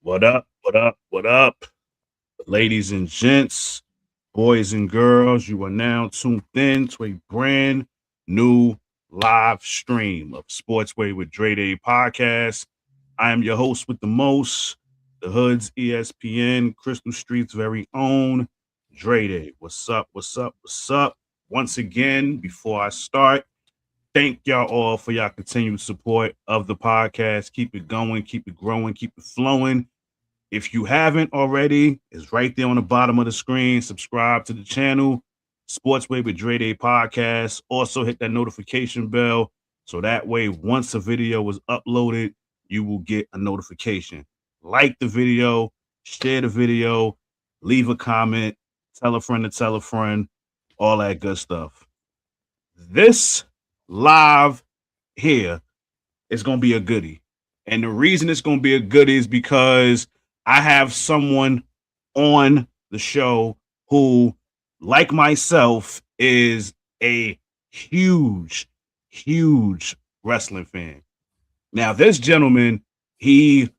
What up? What up? What up? Ladies and gents, boys and girls, you are now tuned in to a brand new live stream of Sportsway with Dray Day podcast. I am your host with the most, the Hoods ESPN, Crystal Street's very own Dray Day. What's up? What's up? What's up? Once again, before I start, thank y'all all for y'all continued support of the podcast. Keep it going, keep it growing, keep it flowing. If you haven't already, it's right there on the bottom of the screen. Subscribe to the channel, Sportsway with Dray Day Podcast. Also hit that notification bell so that way once a video is uploaded, you will get a notification. Like the video, share the video, leave a comment, tell a friend to tell a friend, all that good stuff. This live here is going to be a goodie. And the reason it's going to be a goodie is because I have someone on the show who, like myself, is a huge, huge wrestling fan. Now, this gentleman, he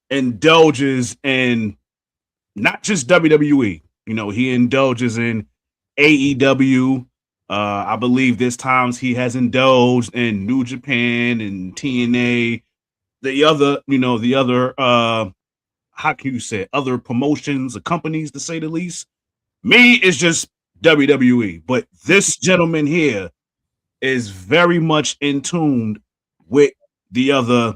indulges in not just WWE, he indulges in AEW. I believe there's times he has indulged in New Japan and TNA, the other how can you say it? Other promotions or companies, to say the least. Me is just WWE, but this gentleman here is very much in tune with the other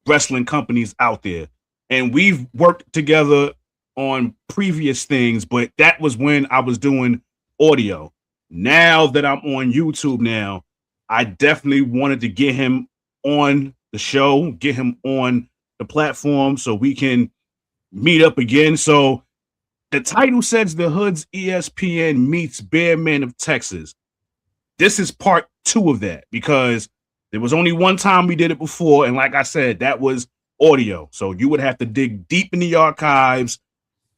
wrestling companies out there. And we've worked together on previous things, but that was when I was doing audio. Now that I'm on YouTube now, I definitely wanted to get him on the show, get him on the platform so we can meet up again. So the title says the Hoods ESPN meets Bearman of Texas. This is part 2 of that because there was only one time we did it before. And like I said, that was audio. So you would have to dig deep in the archives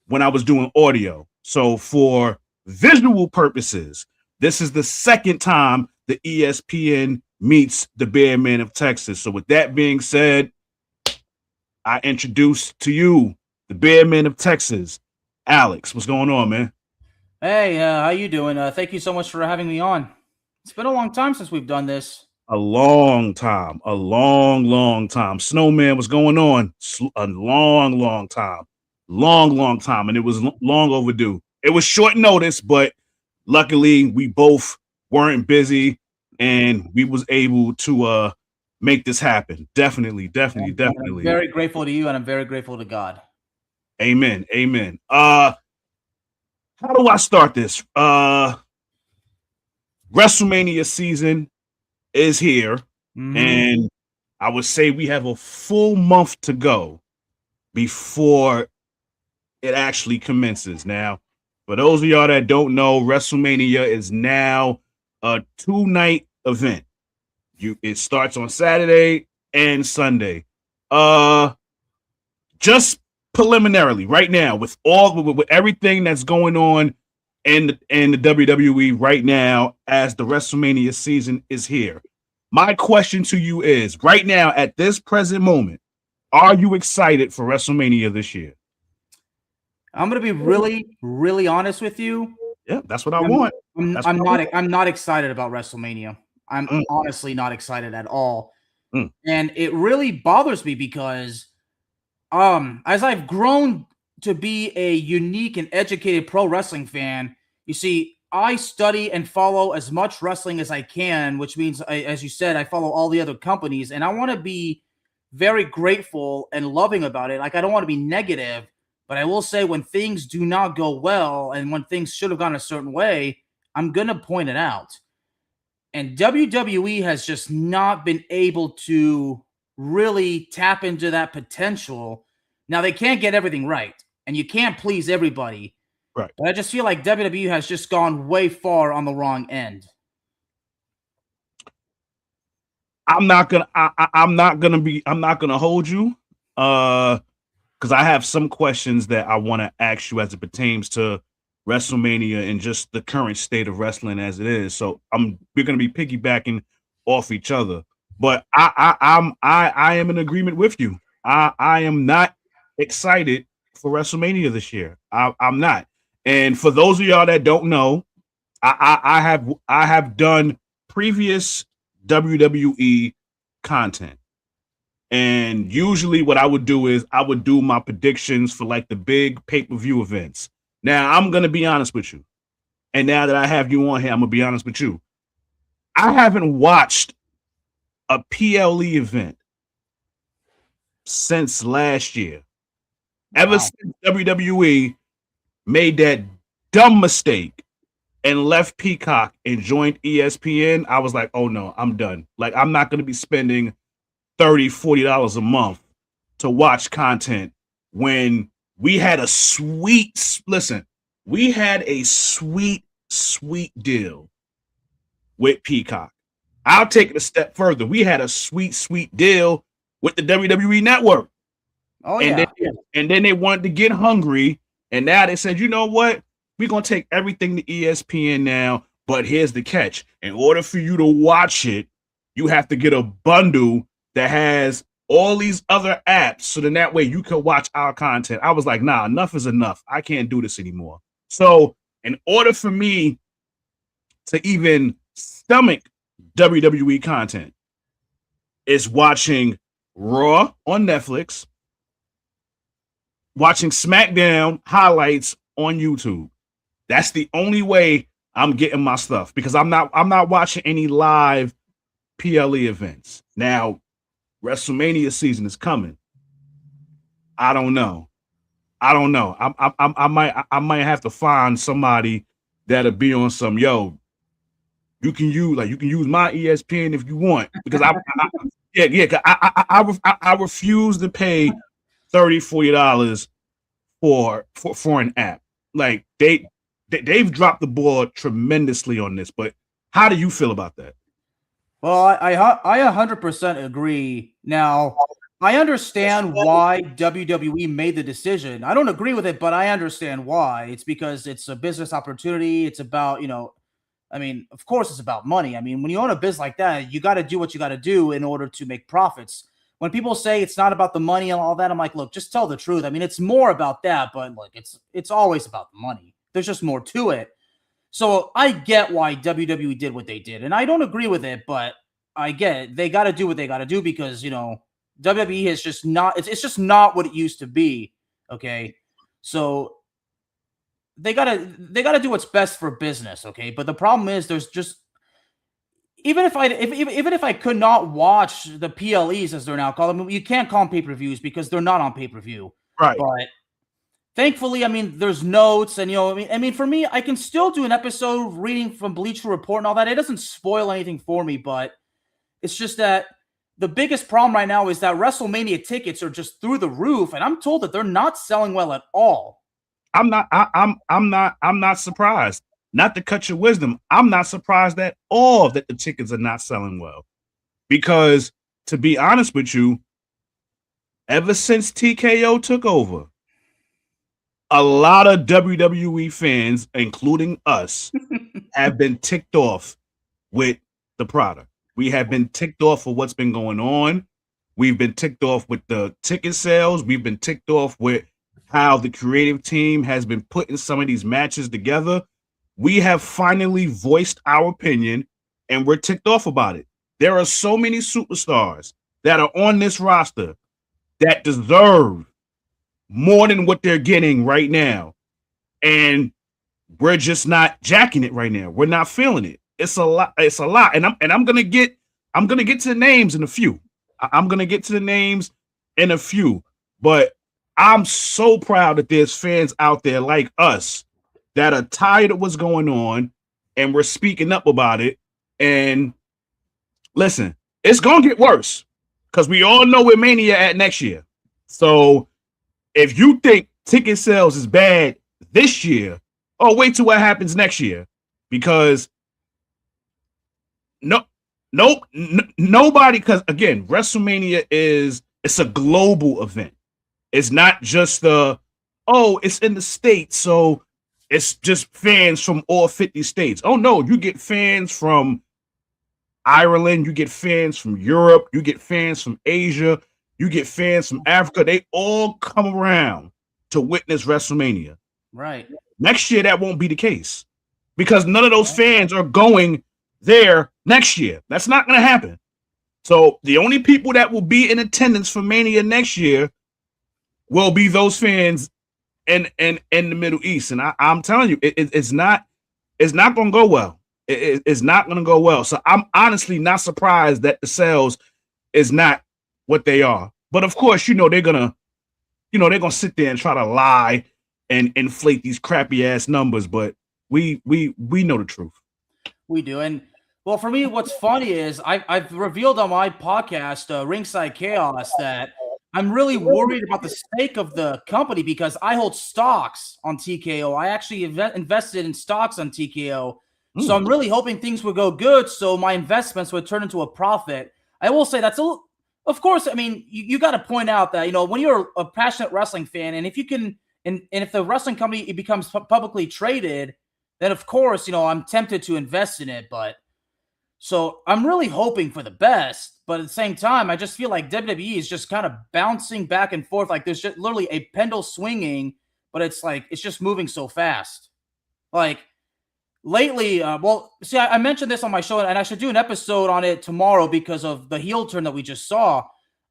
when I was doing audio. So for visual purposes, this is the second time the ESPN meets the Bearman of Texas. So with that being said, I introduce to you the Bearman of Texas, Alex. What's going on, man? Hey, how you doing? Thank you so much for having me on. It's been a long time since we've done this. A long time. Long time. Snowman, what's going on? A long time. Long time. And it was long overdue. It was short notice, but luckily we both weren't busy and we was able to make this happen. Definitely. I'm very grateful to you, and I'm very grateful to God. Amen. How do I start this? WrestleMania season is here, and I would say we have a full month to go before it actually commences. Now, for those of y'all that don't know, WrestleMania is now a 2-night event. It starts on Saturday and Sunday. Just preliminarily, right now, with everything that's going on in the WWE right now, as the WrestleMania season is here, my question to you is: right now, at this present moment, are you excited for WrestleMania this year? I'm gonna be really, really honest with you. Yeah, that's what I want. I'm not excited about WrestleMania. I'm honestly not excited at all. And it really bothers me because as I've grown to be a unique and educated pro wrestling fan, you see, I study and follow as much wrestling as I can, which means, as you said, I follow all the other companies, and I want to be very grateful and loving about it. Like, I don't want to be negative, but I will say when things do not go well and when things should have gone a certain way, I'm going to point it out. And WWE has just not been able to really tap into that potential. Now, they can't get everything right, and you can't please everybody. Right. But I just feel like WWE has just gone way far on the wrong end. I'm not gonna hold you, because I have some questions that I want to ask you as it pertains to WrestleMania and just the current state of wrestling as it is. So we're gonna be piggybacking off each other. But I am in agreement with you. I am not excited for WrestleMania this year. I'm not. And for those of y'all that don't know, I have done previous WWE content. And usually what I would do is I would do my predictions for like the big pay-per-view events. Now, I'm going to be honest with you. And now that I have you on here, I'm going to be honest with you. I haven't watched a PLE event since last year. Ever since WWE made that dumb mistake and left Peacock and joined ESPN, I was like, oh no, I'm done. Like, I'm not going to be spending $30, $40 a month to watch content when we had a sweet deal with Peacock. I'll take it a step further. We had a sweet deal with the WWE network. Oh, and then they wanted to get hungry, and now they said, you know what? We're going to take everything to ESPN now, but here's the catch. In order for you to watch it, you have to get a bundle that has all these other apps, so then that way you can watch our content. I was like, nah, enough is enough. I can't do this anymore. So in order for me to even stomach WWE content, is watching Raw on Netflix, watching SmackDown highlights on YouTube. That's the only way I'm getting my stuff, because I'm not watching any live PLE events. Now, WrestleMania season is coming. I don't know. I might have to find somebody that'll be on some, yo, you can use my ESPN if you want, because I refuse to pay $30, $40 for an app. Like they've dropped the ball tremendously on this. But how do you feel about that? Well, I 100% agree. Now, I understand why WWE made the decision. I don't agree with it, but I understand why. It's because it's a business opportunity. It's about, I mean, of course, it's about money. I mean, when you own a business like that, you got to do what you got to do in order to make profits. When people say it's not about the money and all that, I'm like, look, just tell the truth. I mean, it's more about that, but look, it's always about the money. There's just more to it. So I get why WWE did what they did, and I don't agree with it, but I get it. They got to do what they got to do, because WWE is just not. It's just not what it used to be. Okay, so they gotta do what's best for business. Okay, but the problem is there's just even if I could not watch the PLEs, as they're now called, I mean, you can't call them pay-per-views because they're not on pay-per-view. Right. But thankfully, I mean, there's notes, and I mean, for me, I can still do an episode reading from Bleacher Report and all that. It doesn't spoil anything for me, but it's just that the biggest problem right now is that WrestleMania tickets are just through the roof, and I'm told that they're not selling well at all. I'm not surprised. Not to cut your wisdom, I'm not surprised at all that the tickets are not selling well. Because to be honest with you, ever since TKO took over, a lot of WWE fans, including us, have been ticked off with the product. We have been ticked off for what's been going on. We've been ticked off with the ticket sales. We've been ticked off with how the creative team has been putting some of these matches together. We have finally voiced our opinion, and we're ticked off about it. There are so many superstars that are on this roster that deserve more than what they're getting right now. And we're just not jacking it right now. We're not feeling it. It's a lot. It's a lot. And I'm gonna get to the names in a few. I'm gonna get to the names in a few. But I'm so proud that there's fans out there like us that are tired of what's going on, and we're speaking up about it. And listen, it's gonna get worse, because we all know where Mania at next year. So if you think ticket sales is bad this year, wait till what happens next year, because nobody, because again, WrestleMania it's a global event. It's not just it's in the States, so it's just fans from all 50 states. Oh no, you get fans from Ireland, you get fans from Europe, you get fans from Asia, You get fans from Africa. They all come around to witness WrestleMania. Right. Next year, that won't be the case because none of those fans are going there next year. That's not going to happen. So the only people that will be in attendance for Mania next year will be those fans in the Middle East. And I'm telling you, it's not going to go well. It's not going to go well. So I'm honestly not surprised that the sales is not what they are. But of course, they're gonna sit there and try to lie and inflate these crappy ass numbers. But we know the truth. We do. And well, for me, what's funny is I've revealed on my podcast, Ringside Chaos, that I'm really worried about the stake of the company because I hold stocks on TKO. I actually invested in stocks on TKO. So I'm really hoping things would go good so my investments would turn into a profit. I will say of course, I mean, you got to point out that, when you're a passionate wrestling fan, and if you can, and if the wrestling company becomes publicly traded, then of course, I'm tempted to invest in it. But so I'm really hoping for the best. But at the same time, I just feel like WWE is just kind of bouncing back and forth. Like there's just literally a pendulum swinging, but it's just moving so fast. Like, lately, I mentioned this on my show, and I should do an episode on it tomorrow because of the heel turn that we just saw.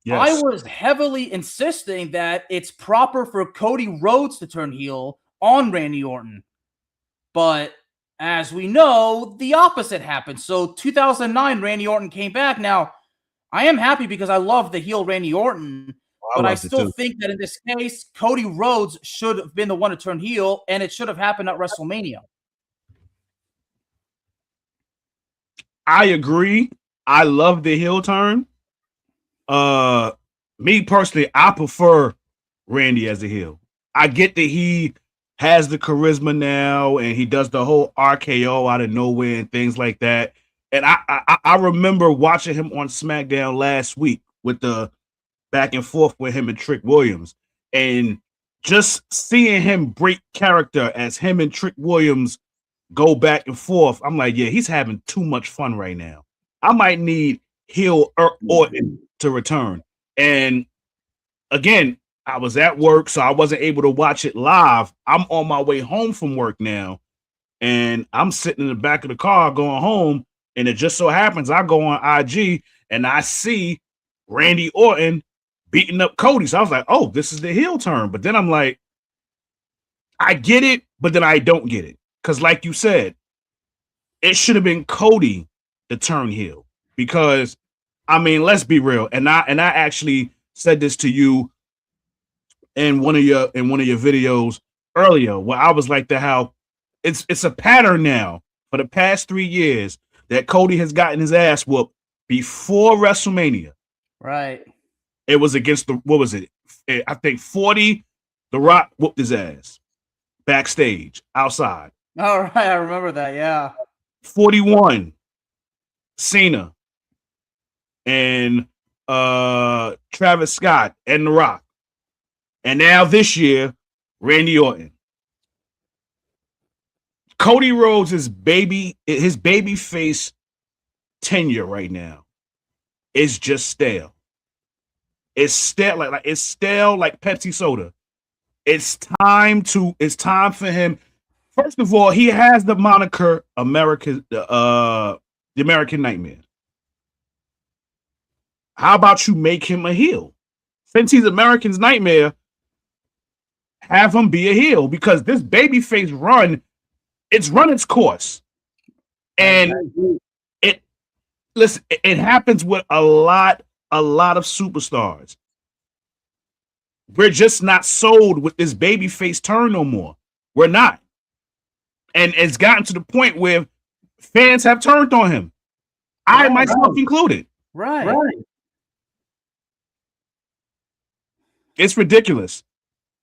Yes. I was heavily insisting that it's proper for Cody Rhodes to turn heel on Randy Orton. But as we know, the opposite happened. So 2009, Randy Orton came back. Now, I am happy because I love the heel Randy Orton, but I still think that in this case, Cody Rhodes should have been the one to turn heel, and it should have happened at WrestleMania. I agree. I love the heel turn. Me personally, I prefer Randy as a heel. I get that he has the charisma now and he does the whole RKO out of nowhere and things like that. And I remember watching him on SmackDown last week with the back and forth with him and Trick Williams, and just seeing him break character as him and Trick Williams go back and forth. I'm like, yeah, he's having too much fun right now. I might need heel Orton to return. And again, I was at work, so I wasn't able to watch it live. I'm on my way home from work now, and I'm sitting in the back of the car going home, and it just so happens I go on IG and I see Randy Orton beating up Cody. So I was like, oh, this is the heel turn. But then I'm like, I get it, but then I don't get it. Because like you said, it should have been Cody to turn heel. Because, I mean, let's be real. And I actually said this to you in one of your videos earlier, where I was like how it's a pattern now for the past 3 years that Cody has gotten his ass whooped before WrestleMania. Right. It was against what was it? I think 40, The Rock whooped his ass backstage, outside. All right, I remember that, yeah. 41, Cena and Travis Scott and The Rock. And now this year, Randy Orton. Cody Rhodes' baby face tenure right now is just stale. It's stale like it's stale like Pepsi soda. It's time for him. First of all, he has the moniker the American Nightmare. How about you make him a heel? Since he's American's Nightmare, have him be a heel, because this babyface run, it's run its course. And it happens with a lot of superstars. We're just not sold with this babyface turn no more. We're not. And it's gotten to the point where fans have turned on him. I myself included. Right. It's ridiculous.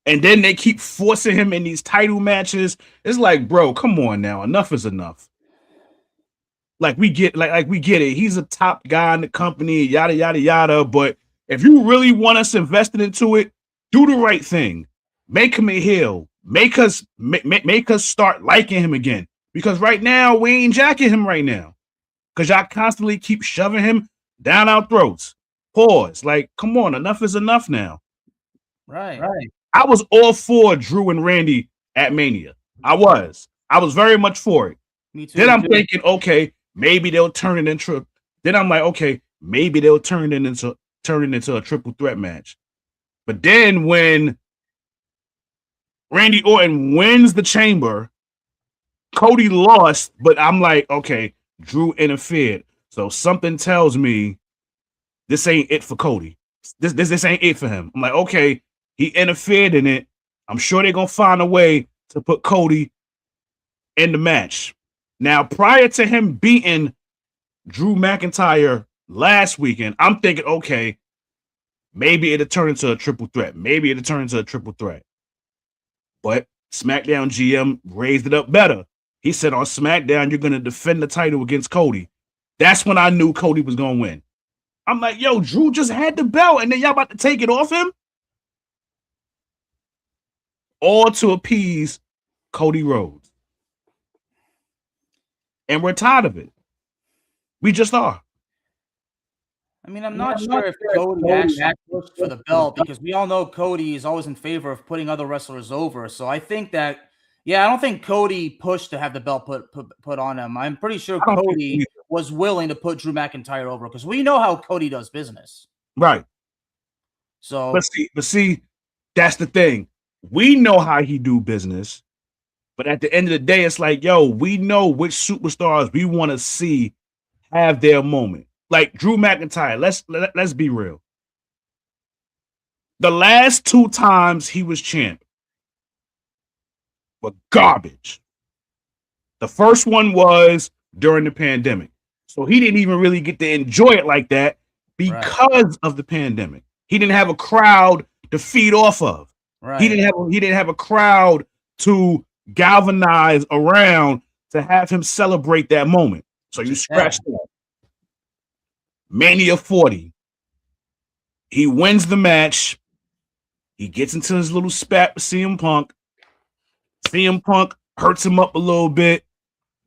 And then they keep forcing him in these title matches. It's like, bro, come on now. Enough is enough. Like we get it. He's a top guy in the company, yada, yada, yada. But if you really want us invested into it, do the right thing. Make him a heel. Make us start liking him again. Because right now, we ain't jacking him right now. Because y'all constantly keep shoving him down our throats. Pause. Like, come on, enough is enough now. Right. I was all for Drew and Randy at Mania. I was very much for it. Me too. Then I'm thinking, okay, maybe they'll turn it into. Then I'm like, okay, maybe they'll turn it into a triple threat match. But then when Randy Orton wins the Chamber, Cody lost, but I'm like, okay, Drew interfered. So something tells me this ain't it for Cody. This ain't it for him. I'm like, okay, he interfered in it. I'm sure they're gonna find a way to put Cody in the match. Now, prior to him beating Drew McIntyre last weekend, I'm thinking, okay, maybe it'll turn into a triple threat. But SmackDown GM raised it up better. He said on SmackDown, you're going to defend the title against Cody. That's when I knew Cody was going to win. I'm like, yo, Drew just had the belt, and then y'all about to take it off him? All to appease Cody Rhodes. And we're tired of it. We just are. I mean, I'm not sure if Cody actually pushed for the belt, because we all know Cody is always in favor of putting other wrestlers over. So I think that, I don't think Cody pushed to have the belt put on him. I'm pretty sure Cody was willing to put Drew McIntyre over, because we know how Cody does business. Right. So, but see, that's the thing. We know how he do business, but at the end of the day, it's like, yo, we know which superstars we want to see have their moment. Like Drew McIntyre, let's be real. The last 2 times he was champ were garbage. The first one was during the pandemic. So he didn't even really get to enjoy it like that because of the pandemic. He didn't have a crowd to feed off of. Right. He didn't have a crowd to galvanize around to have him celebrate that moment. So you scratch that. Mania 40. He wins the match. He gets into his little spat with CM Punk. CM Punk hurts him up a little bit.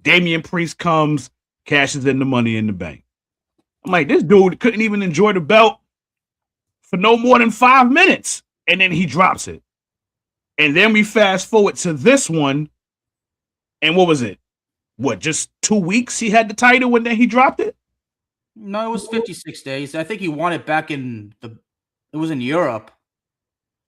Damian Priest comes, cashes in the Money in the Bank. I'm like, this dude couldn't even enjoy the belt for no more than 5 minutes. And then he drops it. And then we fast forward to this one. And what was it? Just 2 weeks he had the title and then he dropped it? No, it was 56 days. I think he won it back it was in Europe.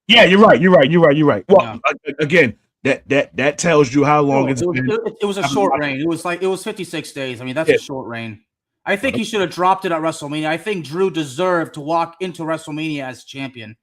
Yeah, you're right. Well, again, that tells you how long it's been. It was a short reign. It was 56 days. I mean, that's a short reign. I think he should have dropped it at WrestleMania. I think Drew deserved to walk into WrestleMania as champion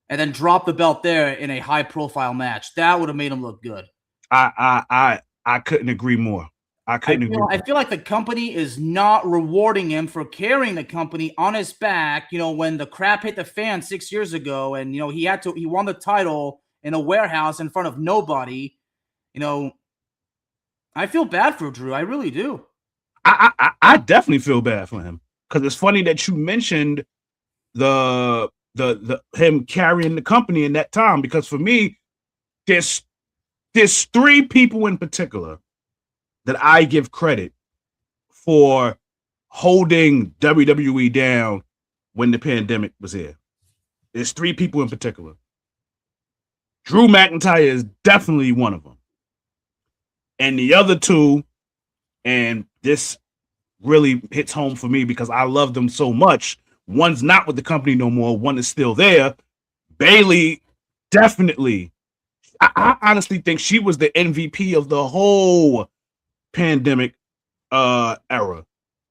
and then drop the belt there in a high-profile match. That would have made him look good. I couldn't agree more. I feel like the company is not rewarding him for carrying the company on his back. When the crap hit the fan 6 years ago, and he won the title in a warehouse in front of nobody. I feel bad for Drew. I really do. I definitely feel bad for him, because it's funny that you mentioned the him carrying the company in that time, because for me, there's 3 people in particular that I give credit for holding WWE down when the pandemic was here. There's 3 people in particular. Drew McIntyre is definitely one of them. And the other 2, and this really hits home for me because I love them so much. One's not with the company no more. One is still there. Bayley, definitely. I honestly think she was the MVP of the whole pandemic era,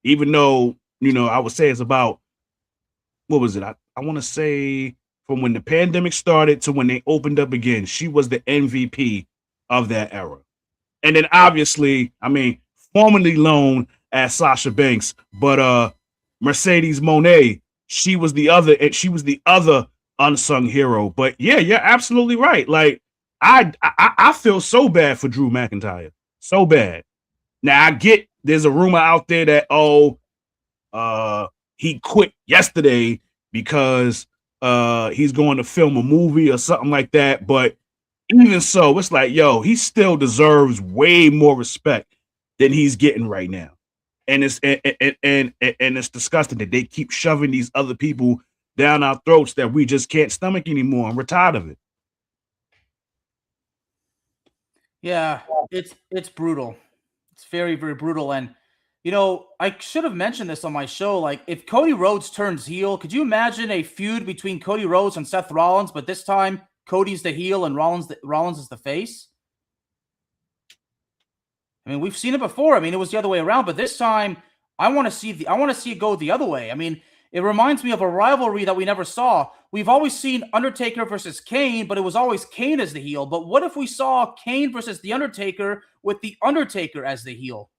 even though I would say it's about, what was it, I want to say from when the pandemic started to when they opened up again, she was the MVP of that era. And then obviously, formerly known as Sasha Banks, but Mercedes Moné, she was the other unsung hero. But yeah, you're absolutely right. Like I feel so bad for Drew McIntyre, so bad. Now I get there's a rumor out there that he quit yesterday because he's going to film a movie or something like that. But even so, it's like, yo, he still deserves way more respect than he's getting right now. and it's disgusting that they keep shoving these other people down our throats that we just can't stomach anymore, and we're tired of it. Yeah, it's brutal. It's very, very brutal. And you know, I should have mentioned this on my show. Like, if Cody Rhodes turns heel, could you imagine a feud between Cody Rhodes and Seth Rollins, but this time Cody's the heel and Rollins is the face? I mean, we've seen it before. I mean, it was the other way around, but this time I want to see it go the other way. I mean, it reminds me of a rivalry that we never saw. We've always seen Undertaker versus Kane, but it was always Kane as the heel. But what if we saw Kane versus The Undertaker with The Undertaker as the heel?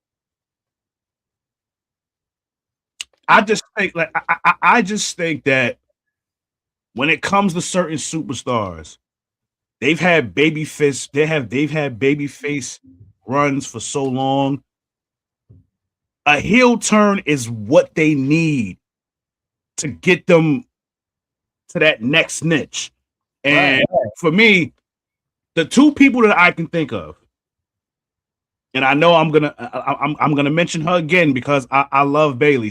I just think I just think that when it comes to certain superstars, they've had babyface runs for so long. A heel turn is what they need to get them to that next niche. And for me, the two people that I can think of, and I know I'm gonna mention her again because I love Bayley.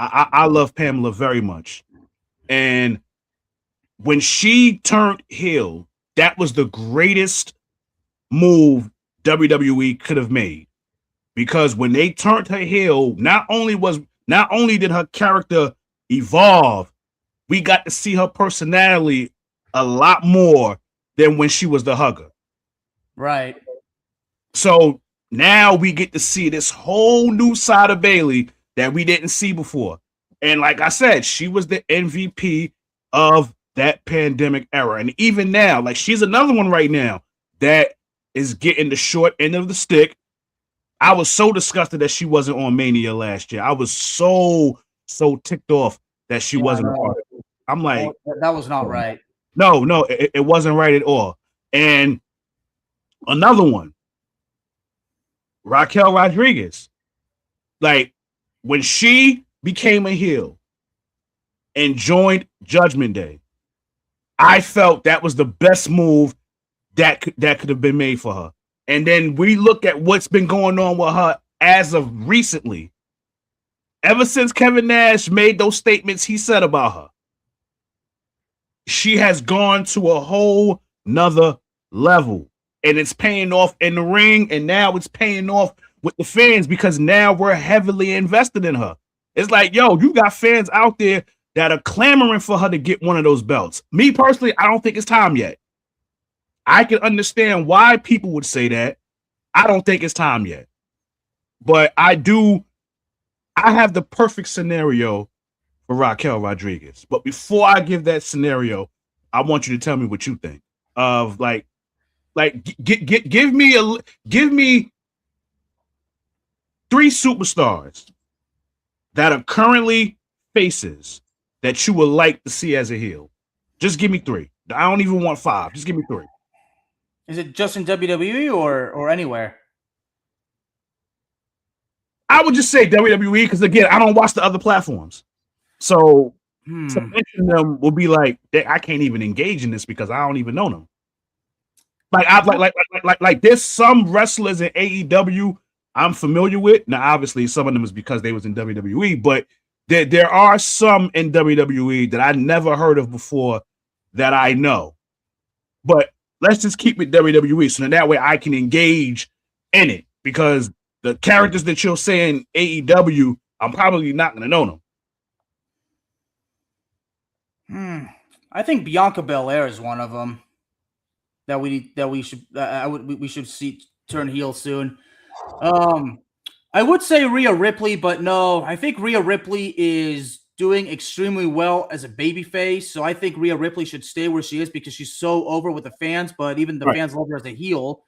I love Pamela very much. And when she turned heel, that was the greatest move WWE could have made. Because when they turned her heel, not only did her character evolve, we got to see her personality a lot more than when she was the hugger. Right. So now we get to see this whole new side of Bayley that we didn't see before. And like I said, she was the MVP of that pandemic era. And even now, like, she's another one right now that is getting the short end of the stick. I was so disgusted that she wasn't on Mania last year. I was so ticked off that she wasn't a part of it. I'm like, that was not right. No, it wasn't right at all. And another one, Raquel Rodriguez. Like, when she became a heel and joined Judgment Day, I felt that was the best move that could have been made for her. And then we look at what's been going on with her as of recently. Ever since Kevin Nash made those statements he said about her, she has gone to a whole nother level. And it's paying off in the ring, and now it's paying off with the fans because now we're heavily invested in her. It's like, yo, you got fans out there that are clamoring for her to get one of those belts. Me personally, I don't think it's time yet. I can understand why people would say that. I don't think it's time yet. But I have the perfect scenario for Raquel Rodriguez. But before I give that scenario, I want you to tell me what you think of give me 3 superstars that are currently faces that you would like to see as a heel. Just give me 3. I don't even want 5. Just give me 3. Is it just in WWE or anywhere? I would just say WWE because, again, I don't watch the other platforms. So to mention them will be like, I can't even engage in this because I don't even know them. Like there's some wrestlers in AEW I'm familiar with. Now, obviously, some of them is because they was in WWE, but there are some in WWE that I never heard of before that I know. But let's just keep it WWE, so that way I can engage in it, because the characters that you'll say in AEW, I'm probably not going to know them. I think Bianca Belair is one of them that we should see turn heel soon. I would say Rhea Ripley, but no, I think Rhea Ripley is doing extremely well as a babyface. So I think Rhea Ripley should stay where she is because she's so over with the fans, but even the fans love her as a heel.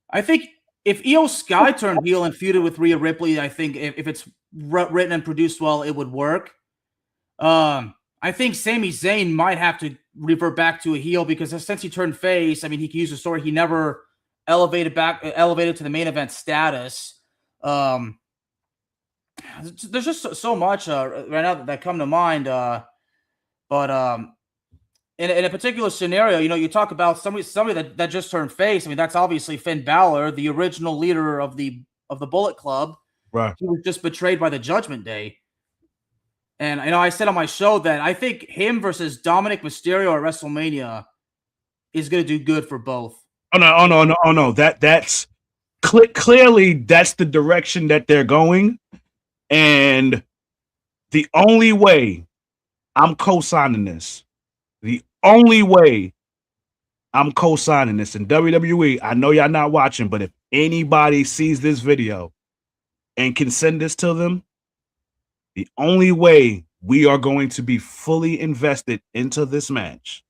I think if Io Sky turned heel and feuded with Rhea Ripley, I think if it's written and produced well, it would work. I think Sami Zayn might have to revert back to a heel because since he turned face, I mean, he can use the story. He never elevated to the main event status. There's just so much right now that come to mind. But in a particular scenario, you know, you talk about somebody that just turned face. I mean, that's obviously Finn Balor, the original leader of the Bullet Club. Right. He was just betrayed by the Judgment Day. And I said on my show that I think him versus Dominic Mysterio at WrestleMania is going to do good for both. Oh no. That's clearly that's the direction that they're going, and the only way I'm co-signing this, the only way I'm co-signing this in WWE. I know y'all not watching, but if anybody sees this video and can send this to them, the only way we are going to be fully invested into this match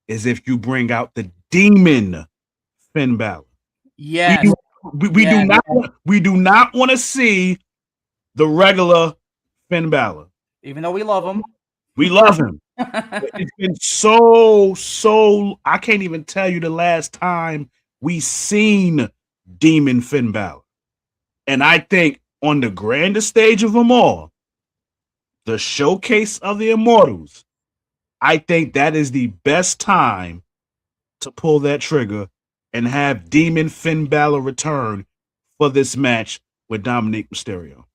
is if you bring out the Demon Finn Balor. Yes. We do not want to see the regular Finn Balor. Even though we love him. We love him. It's been so I can't even tell you the last time we seen Demon Finn Balor. And I think on the grandest stage of them all, the showcase of the Immortals, I think that is the best time to pull that trigger and have Demon Finn Balor return for this match with Dominic Mysterio.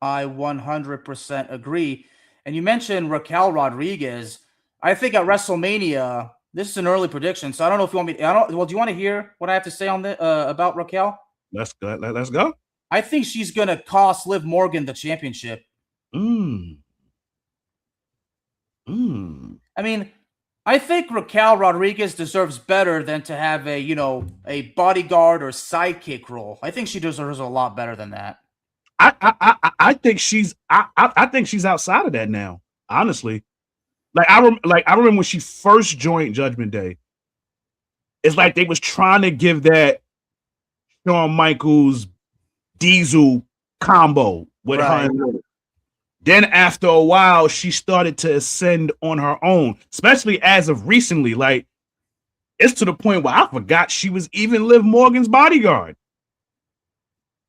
I 100% agree. And you mentioned Raquel Rodriguez. I think at WrestleMania, this is an early prediction, so I don't know if you want me. Do you want to hear what I have to say on about Raquel? Let's go. Let's go. I think she's gonna cost Liv Morgan the championship. I mean, I think Raquel Rodriguez deserves better than to have a bodyguard or sidekick role. I think she deserves a lot better than that. I think she's outside of that now. Honestly, I remember when she first joined Judgment Day. It's like they was trying to give that Shawn Michaels Diesel combo with her. Then after a while, she started to ascend on her own, especially as of recently. Like, it's to the point where I forgot she was even Liv Morgan's bodyguard.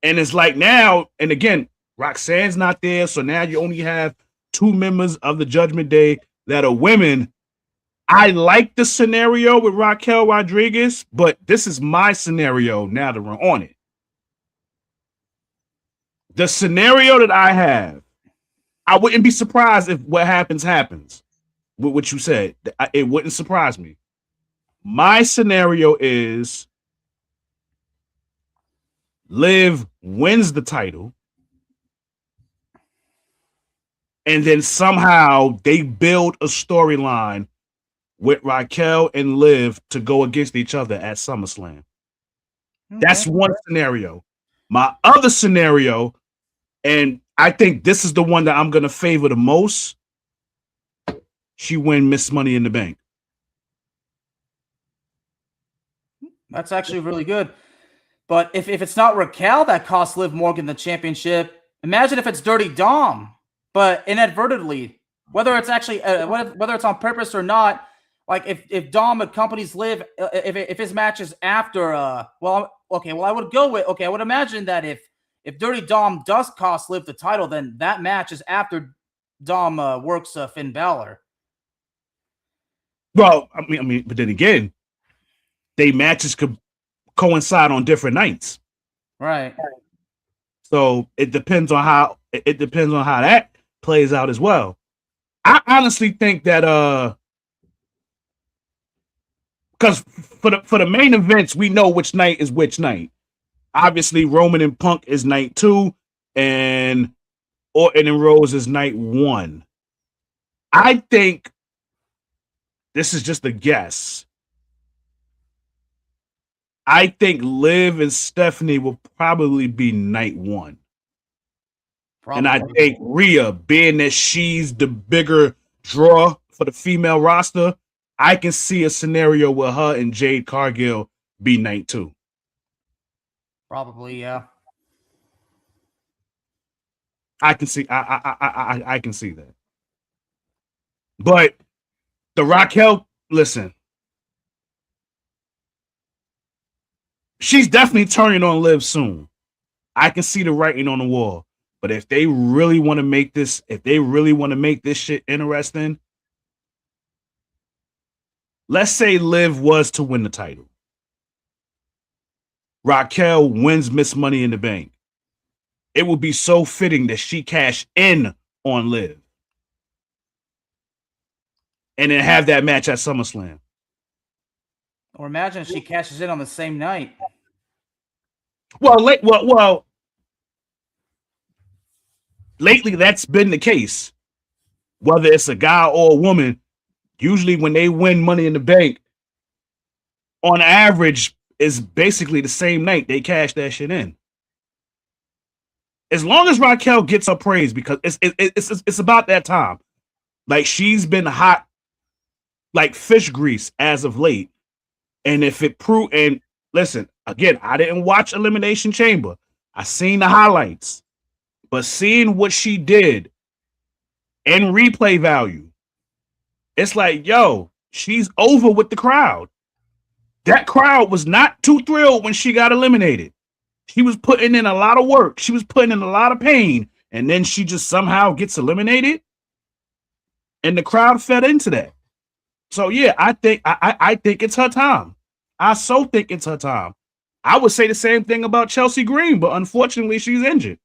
And it's like now, and again, Roxanne's not there, so now you only have 2 members of the Judgment Day that are women. I like the scenario with Raquel Rodriguez, but this is my scenario now that we're on it. The scenario that I have, I wouldn't be surprised if what happens with what you said. It wouldn't surprise me. My scenario is Liv wins the title, and then somehow they build a storyline with Raquel and Liv to go against each other at SummerSlam. Okay. That's one scenario. My other scenario, and I think this is the one that I'm going to favor the most, she win Miss Money in the Bank. That's actually really good. But if it's not Raquel that costs Liv Morgan the championship, imagine if it's Dirty Dom, but inadvertently, whether it's actually whether it's on purpose or not. Like if Dom accompanies Liv, if his match is after, I would imagine that if Dirty Dom does cost Liv the title, then that match is after Dom works Finn Balor. Well, I mean, but then again, they matches could coincide on different nights, right? So it depends on how that plays out as well. I honestly think that because for the main events, we know which night is which night. Obviously, Roman and Punk is night 2, and Orton and Rose is night 1. I think this is just a guess. I think Liv and Stephanie will probably be night 1. Probably. And I think Rhea, being that she's the bigger draw for the female roster, I can see a scenario where her and Jade Cargill be night 2. Probably, yeah. I can see I can see that. But the Raquel, listen, she's definitely turning on Liv soon. I can see the writing on the wall. But if they really want to make this, shit interesting, let's say Liv was to win the title. Raquel wins Miss Money in the Bank. it would be so fitting that she cash in on Liv and then have that match at SummerSlam. Or imagine if she cashes in on the same night. Well, lately that's been the case. Whether it's a guy or a woman, usually when they win Money in the Bank, on average, is basically the same night they cash that shit in. As long as Raquel gets her praise, because it's about that time. Like, she's been hot like fish grease as of late. And if it and listen, again, I didn't watch Elimination Chamber. I seen the highlights. But seeing what she did in replay value, it's like, yo, she's over with the crowd. That crowd was not too thrilled when she got eliminated. She was putting in a lot of work. She was putting in a lot of pain. And then she just somehow gets eliminated. And the crowd fed into that. So yeah, I think it's her time. I so think it's her time. I would say the same thing about Chelsea Green, but unfortunately she's injured.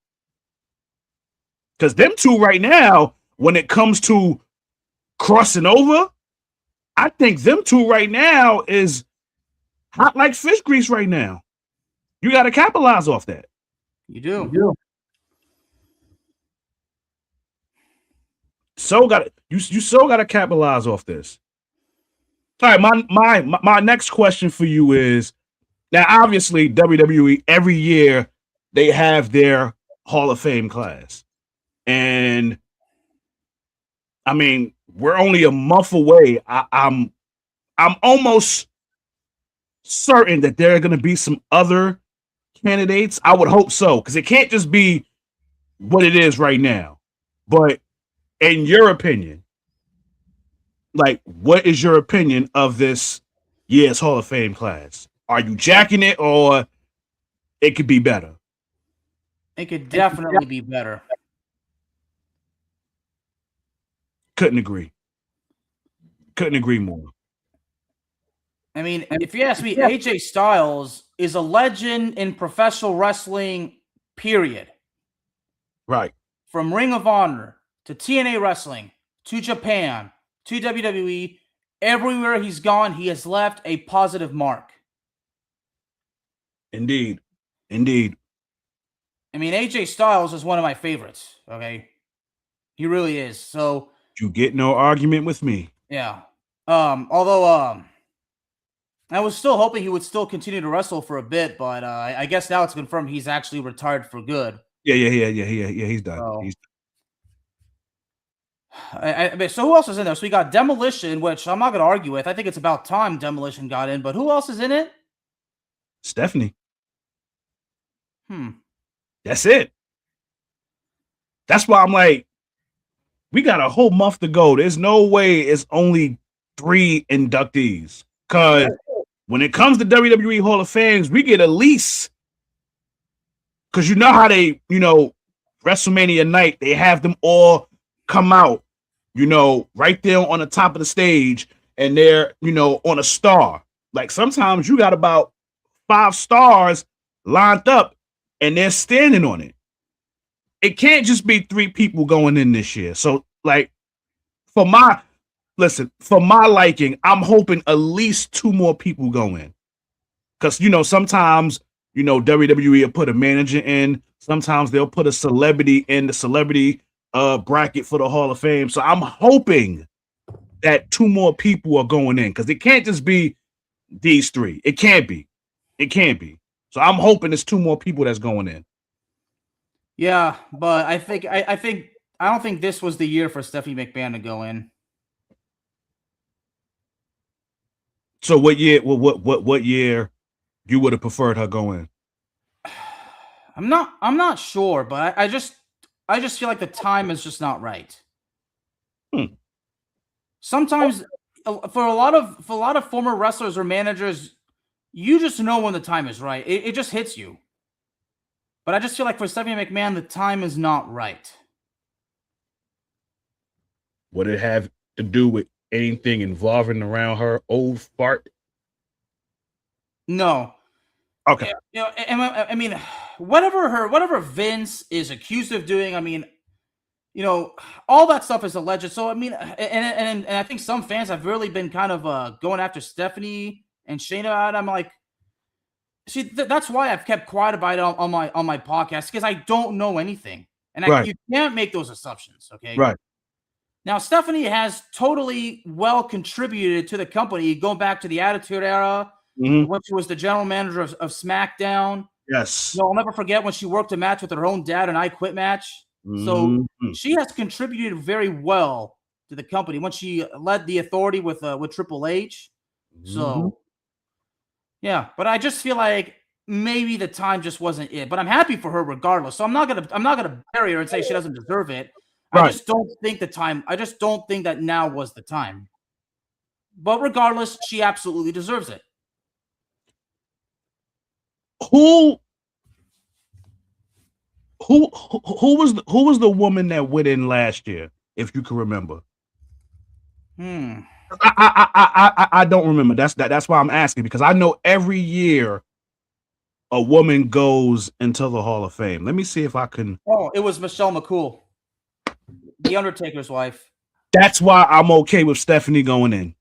Because them two right now, when it comes to crossing over, I think them two right now is hot like fish grease right now. You got to capitalize off that. You do. You so got to capitalize off this. All right, my next question for you is, now obviously WWE every year they have their Hall of Fame class. And I mean, we're only a month away. I'm almost certain that there are going to be some other candidates. I would hope so, because it can't just be what it is right now. But in your opinion, like, what is your opinion of this year's Hall of Fame class? Are you jacking it, or it could be better? It could definitely be better. Couldn't agree. Couldn't agree more. I mean, if you ask me, AJ Styles is a legend in professional wrestling, period. Right. From Ring of Honor to TNA Wrestling to Japan to WWE, everywhere he's gone, he has left a positive mark. Indeed. I mean, AJ Styles is one of my favorites, okay? He really is. So you get no argument with me. Yeah. Although I was still hoping he would still continue to wrestle for a bit, but I guess now it's confirmed he's actually retired for good. Yeah. He's done. So who else is in there? So we got Demolition, which I'm not going to argue with. I think it's about time Demolition got in, but who else is in it? Stephanie. Hmm. That's it. That's why I'm like, we got a whole month to go. There's no way it's only 3 inductees. Because when it comes to WWE Hall of Fames, we get at least, because you know how they, WrestleMania night, they have them all come out, right there on the top of the stage, and they're, on a star. Like, sometimes you got about 5 stars lined up, and they're standing on it. It can't just be 3 people going in this year. So, like, for my liking, I'm hoping at least 2 more people go in. Because, sometimes, WWE will put a manager in. Sometimes they'll put a celebrity in the celebrity bracket for the Hall of Fame. So I'm hoping that 2 more people are going in. Because it can't just be these 3. It can't be. So I'm hoping it's 2 more people that's going in. Yeah, but I don't think this was the year for Stephanie McMahon to go in. So what year? What year you would have preferred her go in? I'm not sure, but I just feel like the time is just not right. Sometimes for a lot of former wrestlers or managers, you just know when the time is right. It just hits you. But I just feel like for Stephanie McMahon, the time is not right. Would it have to do with anything involving around her old fart? No. Okay. I mean, whatever Vince is accused of doing, I mean, all that stuff is alleged. So I mean, and I think some fans have really been kind of going after Stephanie and Shayna, and I'm like, see, that's why I've kept quiet about it on my podcast, because I don't know anything, and you can't make those assumptions. Okay, right. Now Stephanie has totally well contributed to the company, going back to the Attitude Era, when she was the general manager of SmackDown. Yes. I'll never forget when she worked a match with her own dad, an I Quit match. So she has contributed very well to the company when she led the Authority with Triple H. So yeah, but I just feel like maybe the time just wasn't it. But I'm happy for her regardless. So I'm not gonna bury her and say she doesn't deserve it. I just don't think that now was the time. But regardless, she absolutely deserves it. Who was the woman that went in last year, if you can remember? I don't remember. That's why I'm asking, because I know every year a woman goes into the Hall of Fame. Let me see if I can. Oh, it was Michelle McCool, the Undertaker's wife. That's why I'm okay with Stephanie going in.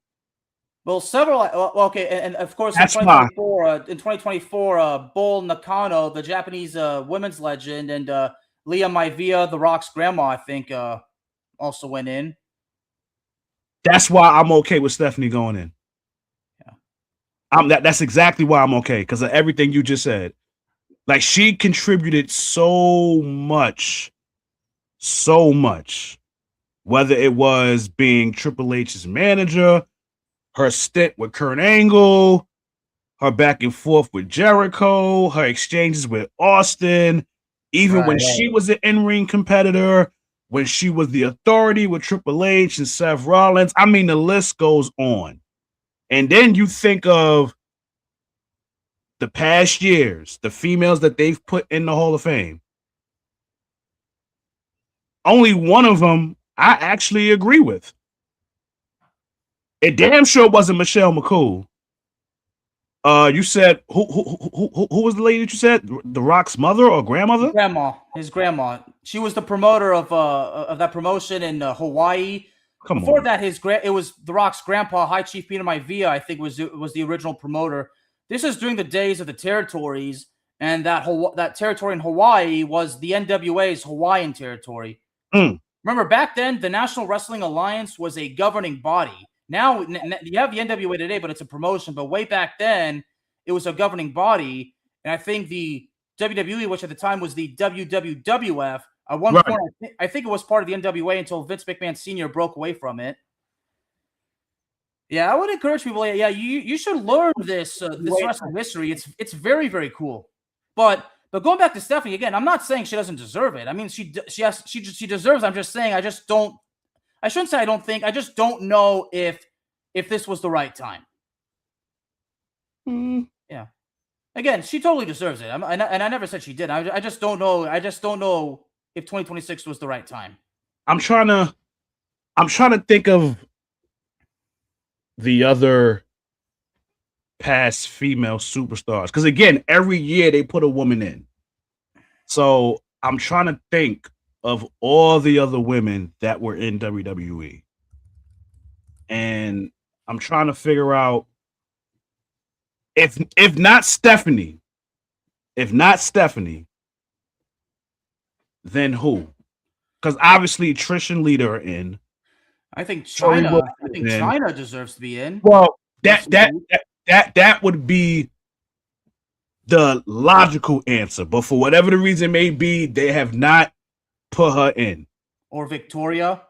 Well, okay, and of course, in 2024, Bull Nakano, the Japanese women's legend, and Leah Maivia, The Rock's grandma, I think, also went in. That's why I'm okay with Stephanie going in. Yeah, that's exactly why I'm okay, because of everything you just said. Like, she contributed so much, whether it was being Triple H's manager, her stint with Kurt Angle, her back and forth with Jericho, her exchanges with Austin, even when she was an in-ring competitor, when she was the Authority with Triple H and Seth Rollins. I mean, the list goes on. And then you think of the past years, the females that they've put in the Hall of Fame. Only one of them I actually agree with. It damn sure wasn't Michelle McCool. You said who was the lady that you said? The Rock's mother or grandmother? His grandma. She was the promoter of that promotion in Hawaii. Before that, it was The Rock's grandpa, High Chief Peter Maivia, I think was the original promoter. This is during the days of the territories, and that territory in Hawaii was the NWA's Hawaiian territory. Remember, back then, the National Wrestling Alliance was a governing body. Now you have the NWA today, but it's a promotion. But way back then, it was a governing body. And I think the WWE, which at the time was the WWWF, at one point, I think it was part of the NWA until Vince McMahon Sr. broke away from it. Yeah, I would encourage people. Yeah, you should learn this wrestling history. It's very, very cool. But going back to Stephanie again, I'm not saying she doesn't deserve it. I mean, she deserves. I'm just saying I shouldn't say I don't think. I just don't know if this was the right time. Yeah. Again, she totally deserves it. And I never said she did. I just don't know. I just don't know if 2026 was the right time. I'm trying to think of the other past female superstars, because again, every year they put a woman in. So I'm trying to think of all the other women that were in WWE, and I'm trying to figure out if not Stephanie, then who? Because obviously Trish and Lita are in. I think China deserves to be in. Well, that would be the logical answer, but for whatever the reason may be, they have not put her in. Or Victoria.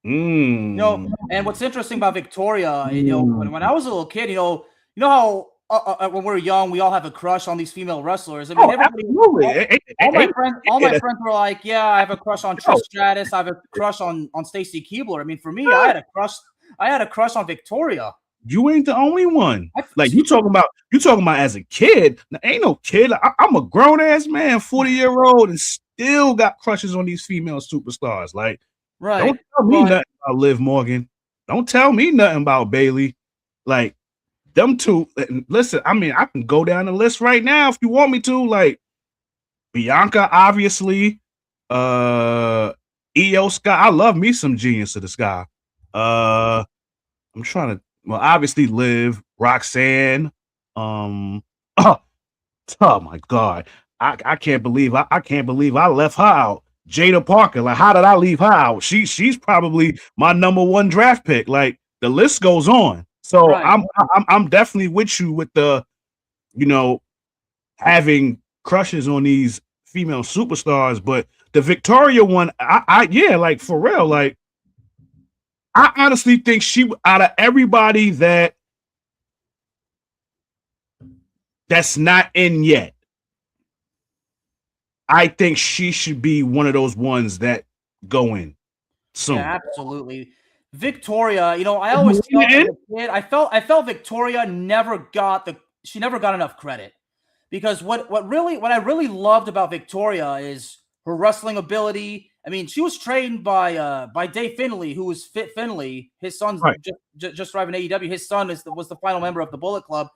And what's interesting about Victoria, when I was a little kid, you know how when we're young, we all have a crush on these female wrestlers. I mean, all my friends were like, "Yeah, I have a crush on Trish Stratus. I have a crush on Stacy Keibler." I mean, for me, I had a crush on Victoria. You ain't the only one. Like you talking about as a kid. Now, ain't no kid. I'm a grown ass man, 40-year-old, and still got crushes on these female superstars. Like, right? Don't tell me nothing about Liv Morgan. Don't tell me nothing about Bayley. Like, them two. Listen, I mean, I can go down the list right now if you want me to. Like Bianca, obviously. Io Sky. I love me some Genius of the Sky. I'm trying to. Well, obviously, Liv, Roxanne. Oh, oh my God. I can't believe I can't believe I left her out. Jada Parker. Like, how did I leave her out? She's probably my number one draft pick. Like, the list goes on. So Right. I'm definitely with you with the, having crushes on these female superstars, but the Victoria one, yeah, like for real, like I honestly think she out of everybody that's not in yet, I think she should be one of those ones that go in soon. Yeah, absolutely. Victoria, I always felt as a kid, I felt Victoria never got enough credit. Because what I really loved about Victoria is her wrestling ability. I mean, she was trained by Dave Finlay, who was Fit Finlay. His son's Right. just arriving AEW. His son was the final member of the Bullet Club.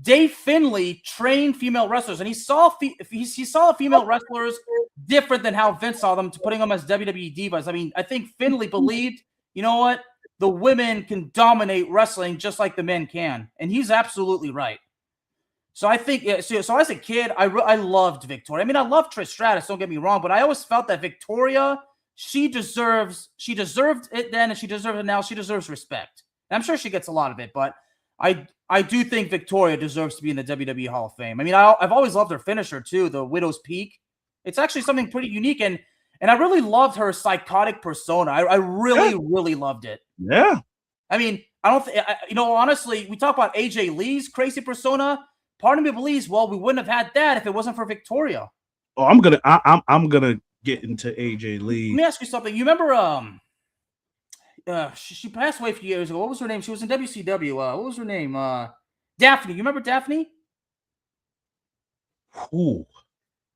Dave Finlay trained female wrestlers, and he saw female wrestlers different than how Vince saw them, to putting them as WWE divas. I mean, I think Finlay believed, you know what, the women can dominate wrestling just like the men can, and he's absolutely right. So I think, so as a kid, I loved Victoria. I mean, I love Trish Stratus, don't get me wrong, but I always felt that Victoria, she deserved it then, and she deserves it now. She deserves respect. And I'm sure she gets a lot of it, but I do think Victoria deserves to be in the WWE Hall of Fame. I mean, I've always loved her finisher too, the Widow's Peak. It's actually something pretty unique, and I really loved her psychotic persona. I really loved it. Yeah. I mean, I don't think, honestly, we talk about AJ Lee's crazy persona. Part of me believes, well, we wouldn't have had that if it wasn't for Victoria. Oh, I'm gonna get into AJ Lee. Let me ask you something. You remember, she passed away a few years ago. What was her name? She was in WCW. What was her name? Daphne. You remember Daphne? Ooh,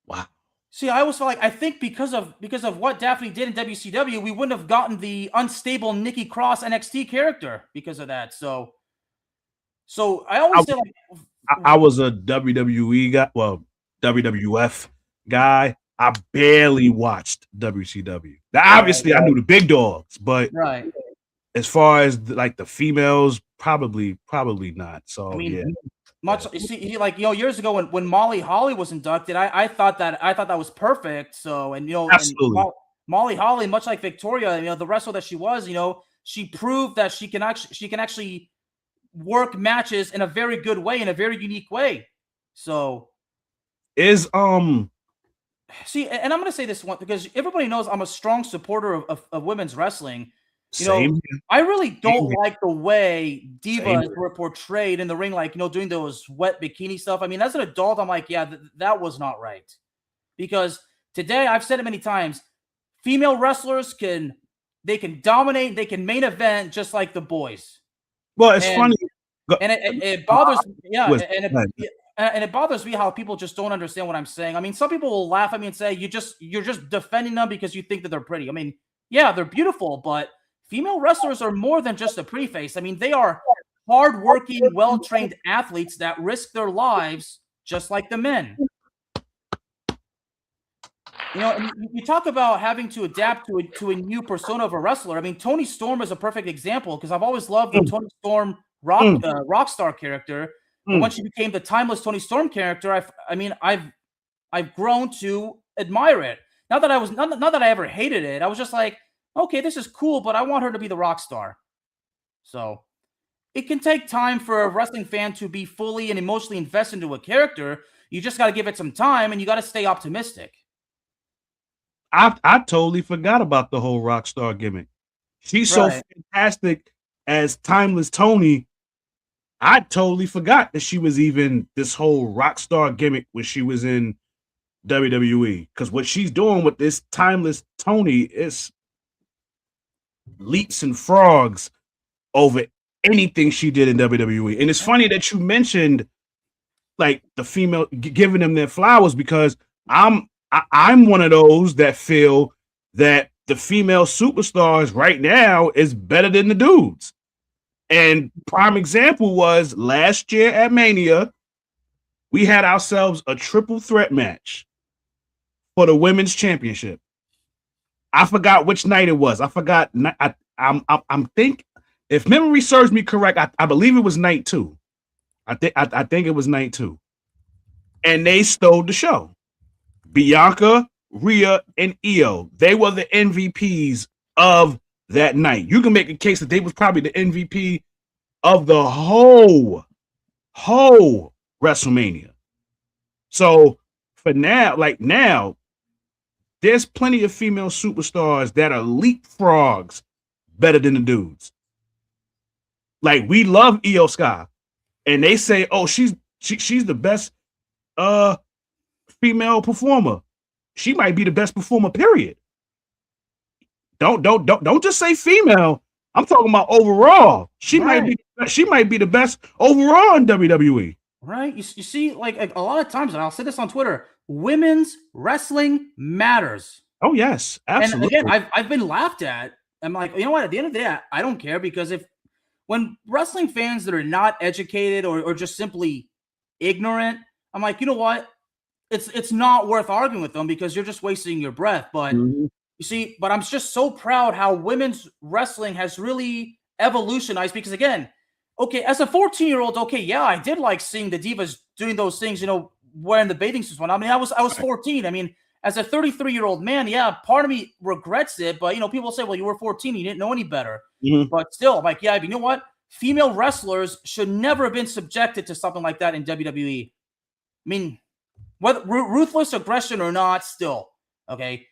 wow. See, I always felt like, I think because of what Daphne did in WCW, we wouldn't have gotten the unstable Nikki Cross NXT character because of that. So I always feel like I was a WWE guy, well, WWF guy. I barely watched WCW. Now, obviously, I knew the big dogs, but as far as like the females, probably not. So I mean, yeah. You see, years ago when Molly Holly was inducted, I thought that was perfect. So, and absolutely. And Molly Holly, much like Victoria, the wrestler that she was, she proved that she can actually work matches in a very good way, in a very unique way. So see, and I'm going to say this one because everybody knows I'm a strong supporter of women's wrestling. I really don't like the way divas were portrayed in the ring, like, doing those wet bikini stuff. I mean, as an adult, I'm like, yeah, that was not right. Because today, I've said it many times, female wrestlers can dominate, they can main event just like the boys. Well, it's funny. And it bothers me. Yeah. And it bothers me how people just don't understand what I'm saying. I mean, some people will laugh at me and say, you're just defending them because you think that they're pretty. I mean, yeah, they're beautiful, but female wrestlers are more than just a pretty face. I mean, they are hardworking, well-trained athletes that risk their lives just like the men. And you talk about having to adapt to a new persona of a wrestler. I mean, Toni Storm is a perfect example because I've always loved the Toni Storm rock star character. But when she became the timeless Toni Storm character, I've grown to admire it. Not that I ever hated it. I was just like, okay, this is cool, but I want her to be the rock star. So it can take time for a wrestling fan to be fully and emotionally invested into a character. You just got to give it some time, and you got to stay optimistic. I totally forgot about the whole rock star gimmick. She's so fantastic as timeless Toni. I totally forgot that she was even this whole rock star gimmick when she was in WWE. Because what she's doing with this timeless Toni is leaps and frogs over anything she did in WWE. And it's funny that you mentioned like the female giving them their flowers, because I'm one of those that feel that the female superstars right now is better than the dudes. And prime example was last year at Mania, we had ourselves a triple threat match for the women's championship. I forgot which night it was. I forgot. I'm think if memory serves me correct, I believe it was night 2. I think it was night 2, and they stole the show. Bianca, Rhea, and Io. They were the MVPs of that night. You can make a case that they was probably the MVP of the whole WrestleMania. So for now, there's plenty of female superstars that are leapfrogs better than the dudes. Like, we love Io Sky, and they say, oh, she's the best female performer. She might be the best performer, period. Don't just say female. I'm talking about overall. She might be the best overall in WWE. Right. You see, like a lot of times, and I'll say this on Twitter, women's wrestling matters. Oh, yes, absolutely. And again, I've been laughed at. I'm like, you know what? At the end of the day, I don't care, because when wrestling fans that are not educated or just simply ignorant, I'm like, you know what? It's not worth arguing with them, because you're just wasting your breath. But you see, but I'm just so proud how women's wrestling has really evolutionized, because again, okay, as a 14-year-old, okay, yeah, I did like seeing the divas doing those things, wearing the bathing suits. I mean, I was 14. I mean, as a 33-year-old man, yeah, part of me regrets it, but people say, well, you were 14, you didn't know any better. But still, like, yeah, you know what? Female wrestlers should never have been subjected to something like that in WWE. I mean, whether ruthless aggression or not, still, okay,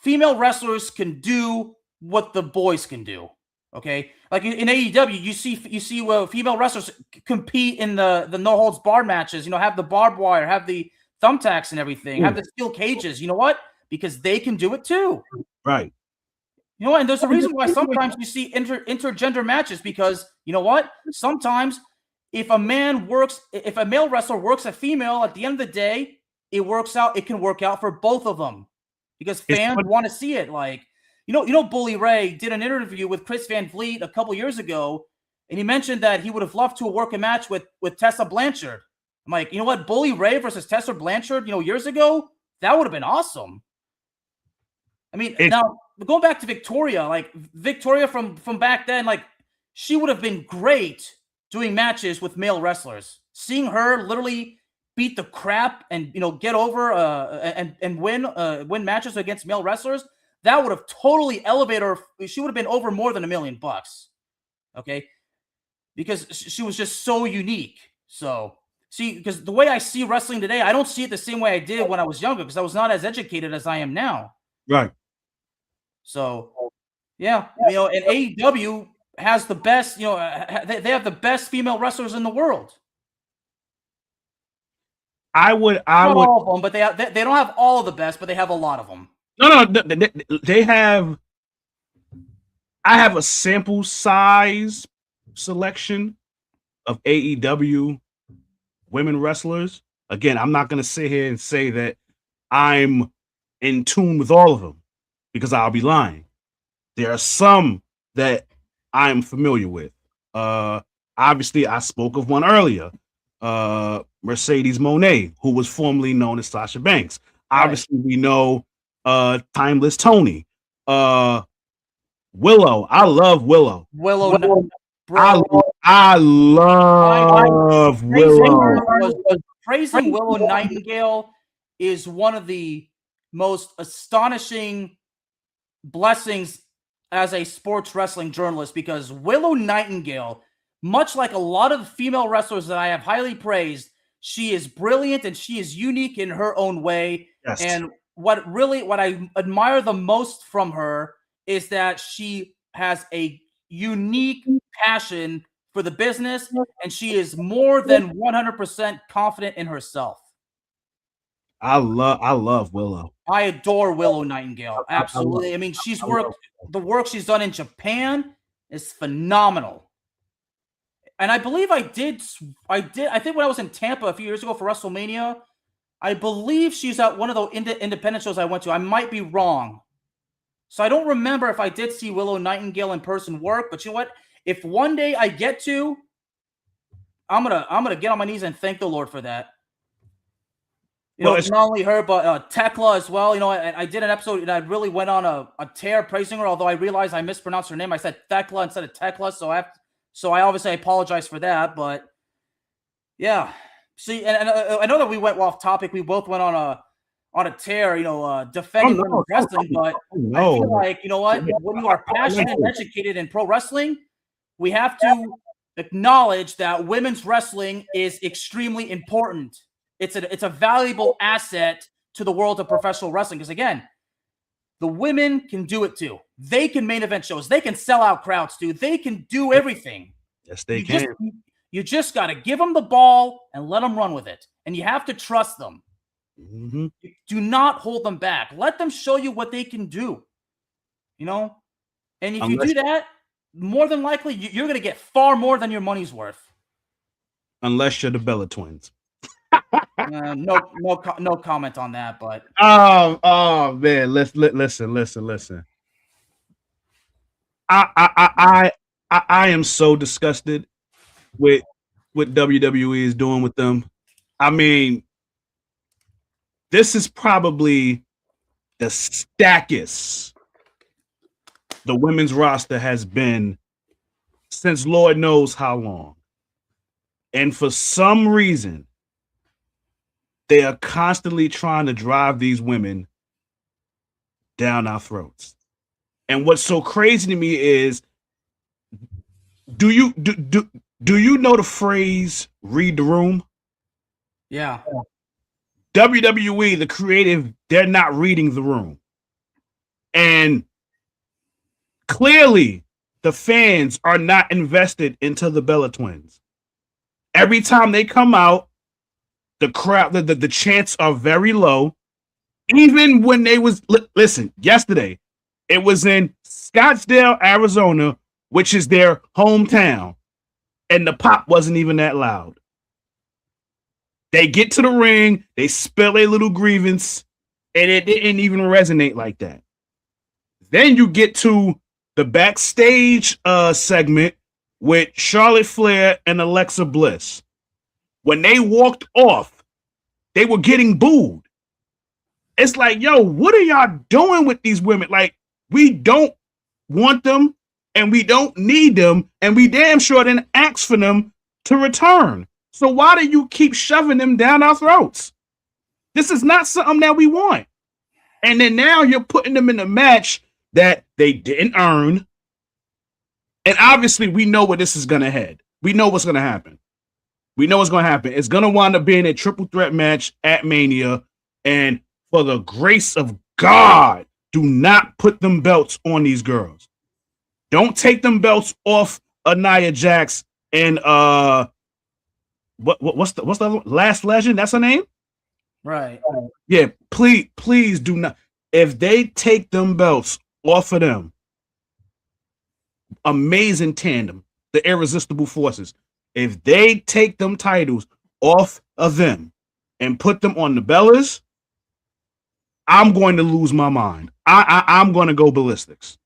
female wrestlers can do what the boys can do. Okay, like in AEW, you see female wrestlers compete in the no holds barred matches. Have the barbed wire, have the thumbtacks and everything, have the steel cages. You know what? Because they can do it too. Right. And there's a reason why sometimes you see intergender matches, because you know what? Sometimes if a male wrestler works a female, at the end of the day, it works out. It can work out for both of them, because fans want to see it. Like, Bully Ray did an interview with Chris Van Vliet a couple years ago, and he mentioned that he would have loved to work a match with Tessa Blanchard. I'm like, you know what? Bully Ray versus Tessa Blanchard, years ago, that would have been awesome. I mean, now going back to Victoria, like Victoria from back then, like, she would have been great doing matches with male wrestlers. Seeing her literally beat the crap and get over and win matches against male wrestlers, that would have totally elevated her. She would have been over more than $1 million. Okay, because she was just so unique. So see, because the way I see wrestling today, I don't see it the same way I did when I was younger, because I was not as educated as I am now. Right. So yeah, and AEW has the best. They have the best female wrestlers in the world. Not all of them, but they don't have all of the best, but they have a lot of them. No, they have. I have a sample size selection of AEW women wrestlers. Again, I'm not going to sit here and say that I'm in tune with all of them, because I'll be lying. There are some that I'm familiar with. Obviously, I spoke of one earlier, Mercedes Moné, who was formerly known as Sasha Banks. Right. Obviously, we know Timeless Tony, Willow. I love Willow. I love Willow. Praising Willow Nightingale is one of the most astonishing blessings as a sports wrestling journalist, because Willow Nightingale, much like a lot of the female wrestlers that I have highly praised, she is brilliant and she is unique in her own way. Yes. And what I admire the most from her is that she has a unique passion for the business, and she is more than 100% confident in herself. I love Willow. I adore Willow Nightingale. Absolutely. I mean, the work she's done in Japan is phenomenal. And I believe I think when I was in Tampa a few years ago for WrestleMania, I believe she's at one of the independent shows I went to. I might be wrong. So I don't remember if I did see Willow Nightingale in person work, but you know what? If one day I get to, I'm gonna get on my knees and thank the Lord for that. Not only her, but Tekla as well. I did an episode and I really went on a tear praising her, although I realized I mispronounced her name. I said Thekla instead of Tekla, so I obviously apologize for that. But yeah, see, and I know that we went off topic. We both went on a tear, defending women's wrestling. But I feel like, you know what? When you are passionate and educated in pro wrestling, we have to acknowledge that women's wrestling is extremely important. It's a valuable asset to the world of professional wrestling because, again, the women can do it too. They can main event shows. They can sell out crowds too. They can do everything. Yes, they can. You just got to give them the ball and let them run with it. And you have to trust them. Mm-hmm. Do not hold them back. Let them show you what they can do. And if you do that, more than likely, you're going to get far more than your money's worth. Unless you're the Bella Twins. No comment on that, but oh man, listen. I am so disgusted with what WWE is doing with them. I mean, this is probably the stackest the women's roster has been since Lord knows how long. And for some reason, they are constantly trying to drive these women down our throats. And what's so crazy to me is, do you know the phrase "read the room"? Yeah. WWE, the creative, they're not reading the room. And clearly, the fans are not invested into the Bella Twins. Every time they come out, the crowd, the chants are very low. Even when they was, listen, yesterday, it was in Scottsdale, Arizona, which is their hometown, and the pop wasn't even that loud. They get to the ring, they spill a little grievance, and it didn't even resonate like that. Then you get to the backstage segment with Charlotte Flair and Alexa Bliss. When they walked off, they were getting booed. It's like, yo, what are y'all doing with these women? Like, we don't want them, and we don't need them, and we damn sure didn't ask for them to return. So why do you keep shoving them down our throats? This is not something that we want. And then now you're putting them in a match that they didn't earn. And obviously, we know where this is going to head. We know what's going to happen. It's going to wind up being a triple threat match at Mania. And for the grace of God, do not put them belts on these girls. Don't take them belts off Nia Jax and what's the Last Legend? That's her name? Right. Yeah, please do not. If they take them belts off of them, amazing tandem, the Irresistible Forces. If they take them titles off of them and put them on the Bellas, I'm going to lose my mind. I'm going to go ballistics.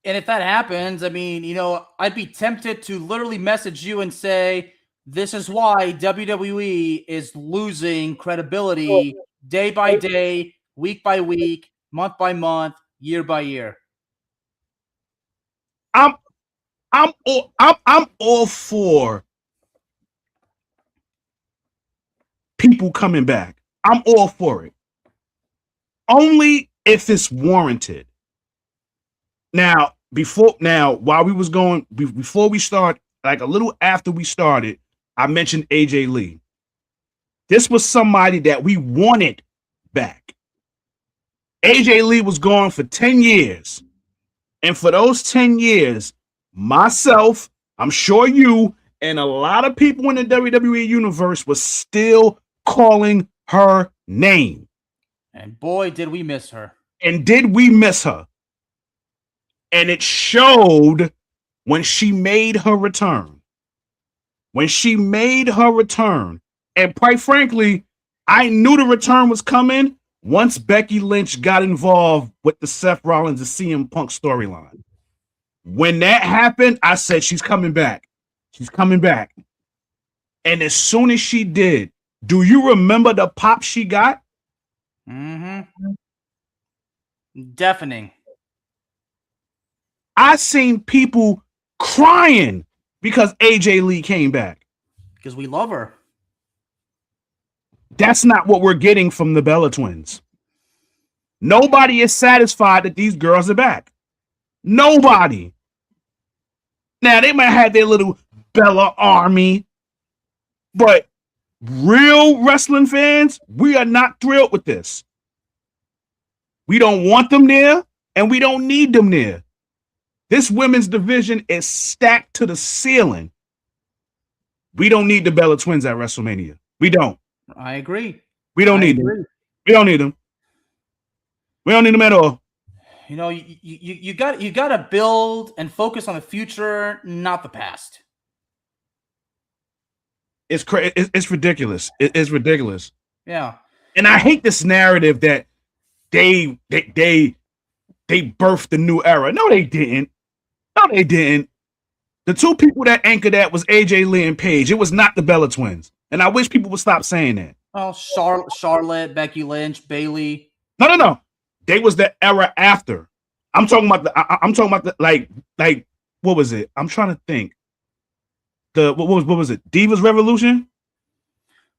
And if that happens, I mean, I'd be tempted to literally message you and say, this is why WWE is losing credibility day by day, week by week, month by month, year by year. I'm all for people coming back. I'm all for it. Only if it's warranted. Now, while we was going, before we start, like a little after we started, I mentioned AJ Lee. This was somebody that we wanted back. AJ Lee was gone for 10 years. And for those 10 years, myself, I'm sure you, and a lot of people in the WWE universe was still calling her name. And boy, did we miss her. And it showed when she made her return. And quite frankly, I knew the return was coming once Becky Lynch got involved with the Seth Rollins and CM Punk storyline. When that happened, I said, she's coming back. She's coming back. And as soon as she did, do you remember the pop she got? Mm-hmm. Deafening. I seen people crying because AJ Lee came back. Because we love her. That's not what we're getting from the Bella Twins. Nobody is satisfied that these girls are back. Nobody. Now, they might have their little Bella army, but real wrestling fans, we are not thrilled with this. We don't want them there, and we don't need them there. This women's division is stacked to the ceiling. We don't need the Bella Twins at WrestleMania. We don't. I agree. We don't need them. We don't need them. We don't need them at all. You know, you got to build and focus on the future, not the past. It's crazy. It's ridiculous. It's ridiculous. Yeah. And I hate this narrative that they birthed the new era. No, they didn't. No, they didn't. The two people that anchored that was AJ Lee and Paige. It was not the Bella Twins. And I wish people would stop saying that. Oh, Charlotte, Becky Lynch, Bayley. No. They was the era after. I'm talking about the like what was it? I'm trying to think. What was it? Divas Revolution?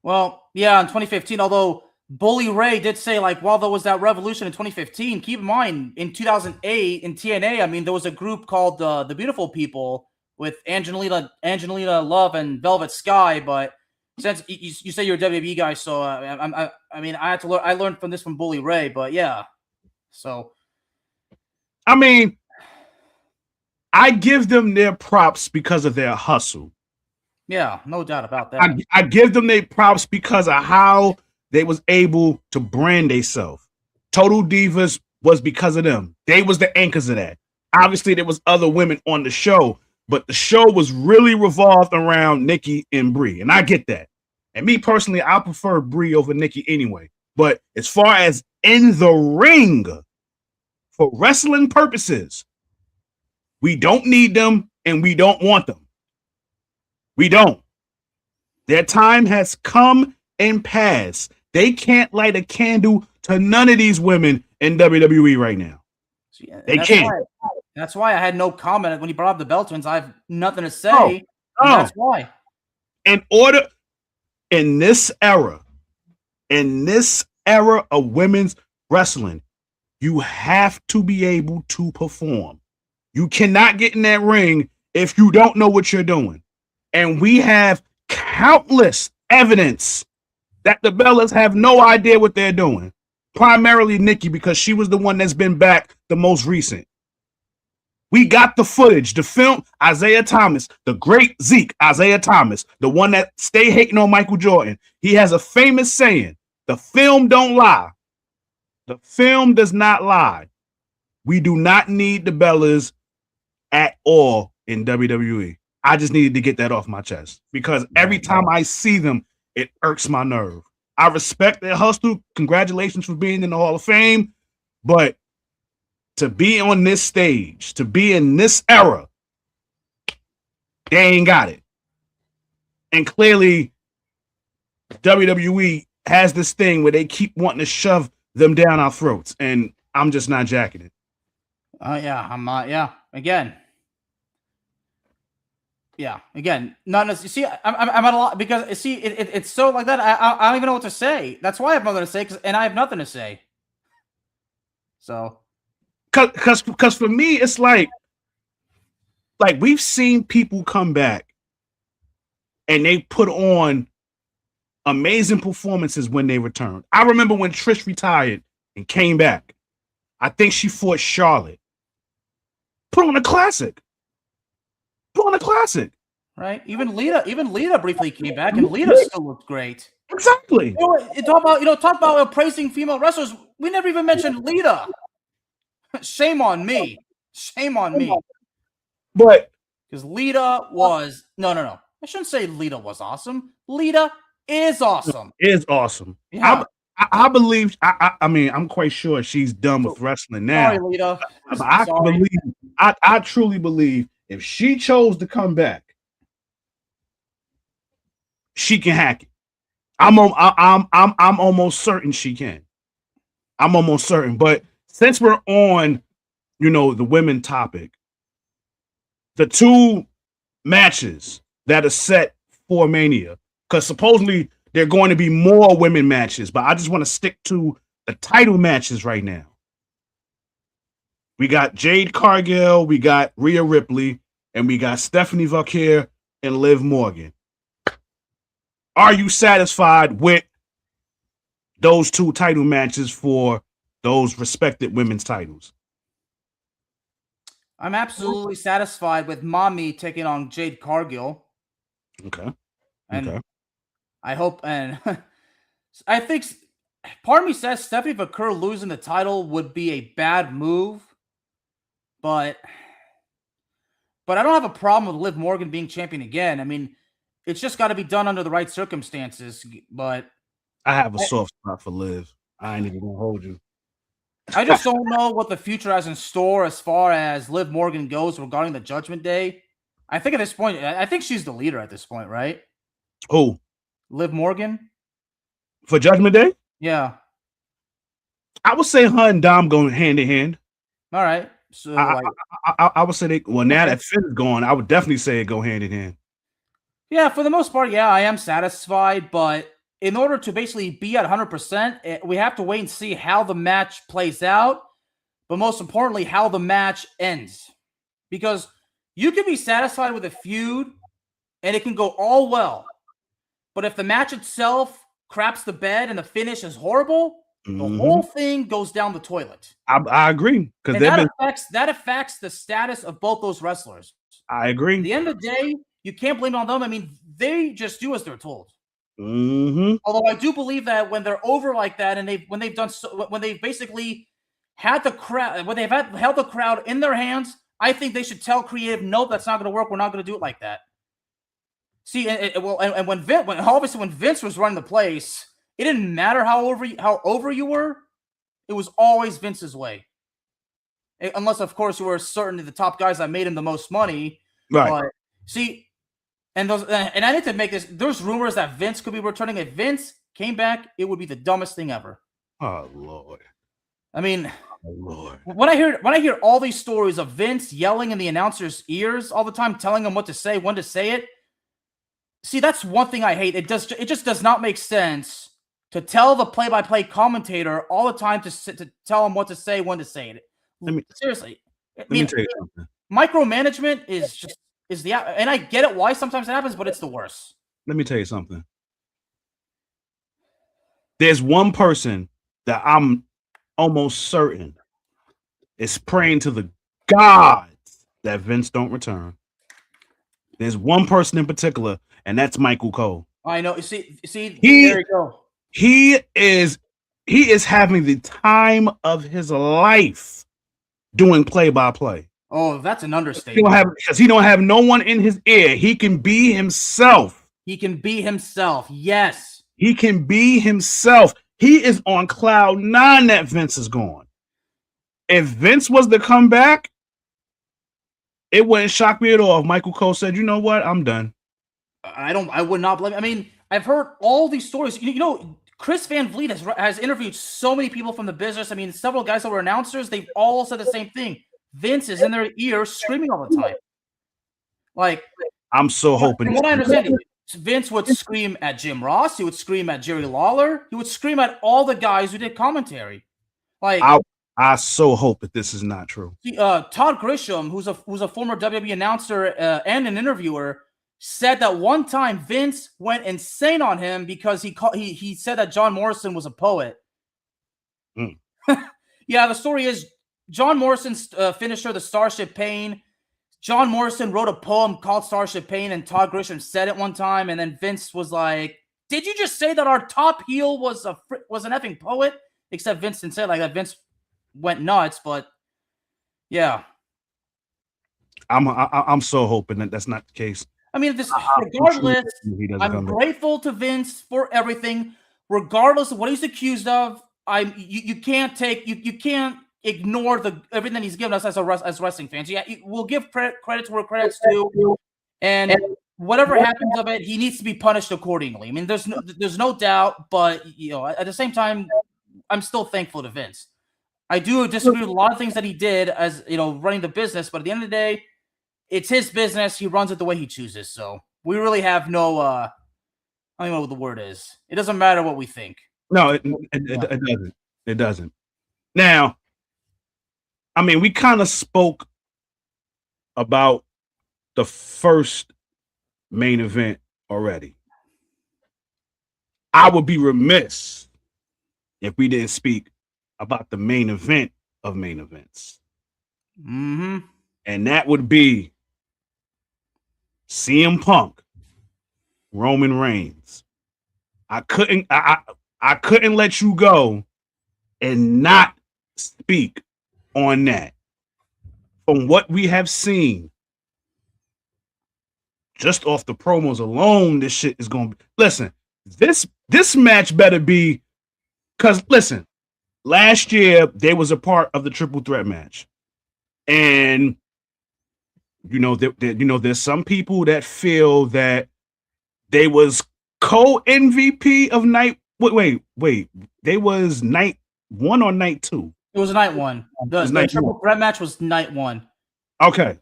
Well, yeah, in 2015, although Bully Ray did say, like, while there was that revolution in 2015, keep in mind, in 2008, in TNA, I mean, there was a group called the Beautiful People with Angelina Love and Velvet Sky, but since you say you're a WWE guy, so I learned from this from Bully Ray, but yeah. So, I mean, I give them their props because of their hustle. Yeah, no doubt about that. I give them their props because of how they was able to brand themselves. Total Divas was because of them. They was the anchors of that. Obviously, there was other women on the show, but the show was really revolved around Nikki and Brie, and I get that. And me personally, I prefer Brie over Nikki anyway. But as far as in the ring, for wrestling purposes, we don't need them and we don't want them. We don't. Their time has come and passed. They can't light a candle to none of these women in WWE right now. They can't. That's why I had no comment when he brought up the Bella Twins. I have nothing to say. That's why. In this era of women's wrestling, you have to be able to perform. You cannot get in that ring if you don't know what you're doing. And we have countless evidence that the Bellas have no idea what they're doing. Primarily Nikki, because she was the one that's been back the most recent. We got the footage, the film, Isaiah Thomas, the great Zeke, Isaiah Thomas, the one that stay hating on Michael Jordan. He has a famous saying, the film don't lie. The film does not lie. We do not need the Bellas at all in WWE. I just needed to get that off my chest because every time I see them, it irks my nerve. I respect their hustle. Congratulations for being in the Hall of Fame. But to be on this stage, to be in this era, they ain't got it. And clearly, WWE has this thing where they keep wanting to shove them down our throats. And I'm just not jacking it. I'm not. Yeah. Again. Not as you see, I'm at a lot because see, it's so like that. I don't even know what to say. That's why I have nothing to say, and I have nothing to say. So, because for me, it's like we've seen people come back, and they put on amazing performances when they returned. I remember when Trish retired and came back. I think she fought Charlotte. Put on a classic. Right. Even Lita briefly came back, and Lita still looked great. Exactly. Talk about praising female wrestlers. We never even mentioned Lita. Shame on me. But because Lita was no. I shouldn't say Lita was awesome. Lita is awesome. Yeah. I believe. I mean, I'm quite sure she's done with wrestling now. Sorry, Lita. I truly believe if she chose to come back, she can hack it. I'm almost certain she can. I'm almost certain. But since we're on, the women topic, the two matches that are set for Mania, because supposedly there are going to be more women matches, but I just want to stick to the title matches right now. We got Jade Cargill, we got Rhea Ripley, and we got Stephanie Vaquer and Liv Morgan. Are you satisfied with those two title matches for those respected women's titles? I'm absolutely satisfied with Mommy taking on Jade Cargill. Okay. And I hope, and I think part of me says Stephanie Vaquer losing the title would be a bad move, but I don't have a problem with Liv Morgan being champion again. I mean, it's just got to be done under the right circumstances. But I have a soft spot for Liv. I ain't even gonna hold you. I just don't know what the future has in store as far as Liv Morgan goes regarding the Judgment Day. I think at this point, I think she's the leader at this point, right? Who? Liv Morgan? For Judgment Day? Yeah. I would say her and Dom going hand in hand. All right. So I would say now that Finn is gone, I would definitely say it go hand in hand. Yeah, for the most part, yeah, I am satisfied, but in order to basically be at 100%, we have to wait and see how the match plays out, but most importantly, how the match ends. Because you can be satisfied with a feud, and it can go all well. But if the match itself craps the bed and the finish is horrible, the whole thing goes down the toilet. I agree. Because that affects the status of both those wrestlers. I agree. At the end of the day, you can't blame it on them. I mean, they just do as they're told. Although I do believe that when they're over like that, and when they've basically had the crowd, when they've held the crowd in their hands, I think they should tell creative, nope, that's not going to work. We're not going to do it like that. See, and when Vince was running the place, it didn't matter how over you were. It was always Vince's way, unless of course you were certainly the top guys that made him the most money. Right. But see. And I need to make this. There's rumors that Vince could be returning. If Vince came back, it would be the dumbest thing ever. Oh Lord! I mean, oh Lord! When I hear all these stories of Vince yelling in the announcer's ears all the time, telling them what to say, when to say it. See, that's one thing I hate. It just does not make sense to tell the play-by-play commentator all the time to tell him what to say, when to say it. Seriously. Let me tell you something. Micromanagement is and I get it why sometimes it happens, but it's the worst. Let me tell you something. There's one person that I'm almost certain is praying to the gods that Vince don't return. There's one person in particular, and that's Michael Cole. I know. See, there you go. He is having the time of his life doing play-by-play. Oh, that's an understatement. Because he don't have no one in his ear. He can be himself. He can be himself. Yes. He can be himself. He is on cloud 9 that Vince is gone. If Vince was to come back, it wouldn't shock me at all if Michael Cole said, you know what, I'm done. I would not blame. I mean, I've heard all these stories. You know, Chris Van Vliet has interviewed so many people from the business. I mean, several guys that were announcers, they've all said the same thing. Vince is in their ear screaming all the time. Like, I'm so hoping. From what I understand, Vince would scream at Jim Ross. He would scream at Jerry Lawler. He would scream at all the guys who did commentary. Like, I so hope that this is not true. Todd Grisham, who's a former WWE announcer and an interviewer, said that one time Vince went insane on him because he said that John Morrison was a poet. Yeah, the story is John Morrison's finisher, the Starship Pain. John Morrison wrote a poem called Starship Pain, and Todd Grisham said it one time, and then Vince was like, "Did you just say that our top heel was an effing poet?" Except Vince didn't say it like that. Vince went nuts, but yeah, I'm so hoping that that's not the case. I mean, regardless, I'm grateful to Vince for everything, regardless of what he's accused of. You can't ignore everything he's given us as wrestling fans. Yeah, we'll give credit to where credit's due, and whatever happens of it, he needs to be punished accordingly. I mean, there's no doubt, but at the same time, I'm still thankful to Vince. I do disagree with a lot of things that he did as running the business, but at the end of the day, it's his business. He runs it the way he chooses. So we really have no I don't know what the word is. It doesn't matter what we think. No, it doesn't. It doesn't. Now, I mean, we kind of spoke about the first main event already. I would be remiss if we didn't speak about the main event of main events. Mm-hmm. And that would be CM Punk, Roman Reigns. I couldn't let you go and not speak on that. From what we have seen, just off the promos alone, this shit is going to be... Listen, this match better be... Because, listen, last year, they was a part of the triple threat match. And, there's some people that feel that they was co-MVP of night... Wait. They was night 1 or night 2? It was night 1. The triple threat match was night 1. Okay.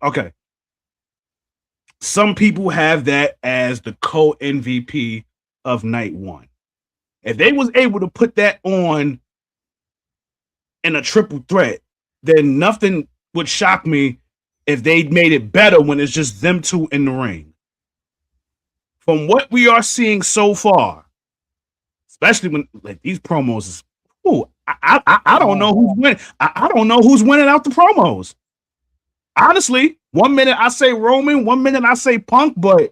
Some people have that as the co-MVP of night 1. If they was able to put that on in a triple threat, then nothing would shock me if they made it better when it's just them two in the ring. From what we are seeing so far, especially when these promos is, I don't know who's winning. I don't know who's winning out the promos. Honestly, 1 minute I say Roman, 1 minute I say Punk, but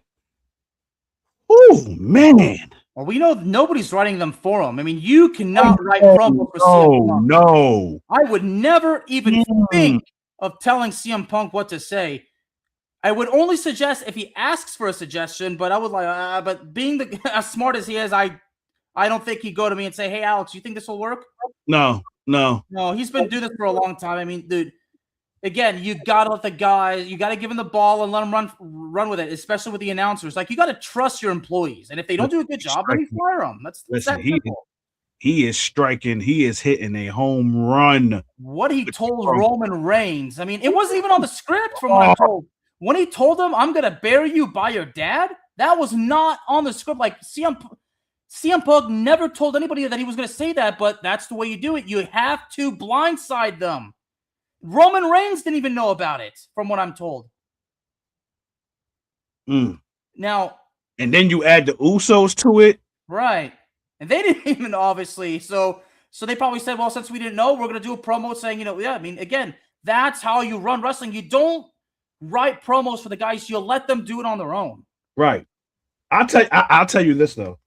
man. Well, we know nobody's writing them for him. I mean, you cannot write promos for CM Punk. No. I would never even think of telling CM Punk what to say. I would only suggest if he asks for a suggestion, but I would but being as smart as he is, I don't think he'd go to me and say, "Hey, Alex, you think this will work?" No. He's been doing this for a long time. I mean, dude, again, you gotta let the guys, you gotta give him the ball and let him run with it, especially with the announcers. Like, you gotta trust your employees, and if they don't do a good job, then you fire them. That's that simple. He is striking. He is hitting a home run. What he told Roman Reigns, I mean, it wasn't even on the script from what I'm told. When he told him, "I'm gonna bury you by your dad," that was not on the script. Like, CM Punk never told anybody that he was gonna say that, but that's the way you do it. You have to blindside them. Roman Reigns didn't even know about it, from what I'm told. Now, and then you add the Usos to it, right? And they didn't even obviously. So they probably said, "Well, since we didn't know, we're gonna do a promo saying, I mean, again, that's how you run wrestling. You don't write promos for the guys. You let them do it on their own." Right. I'll tell you this though.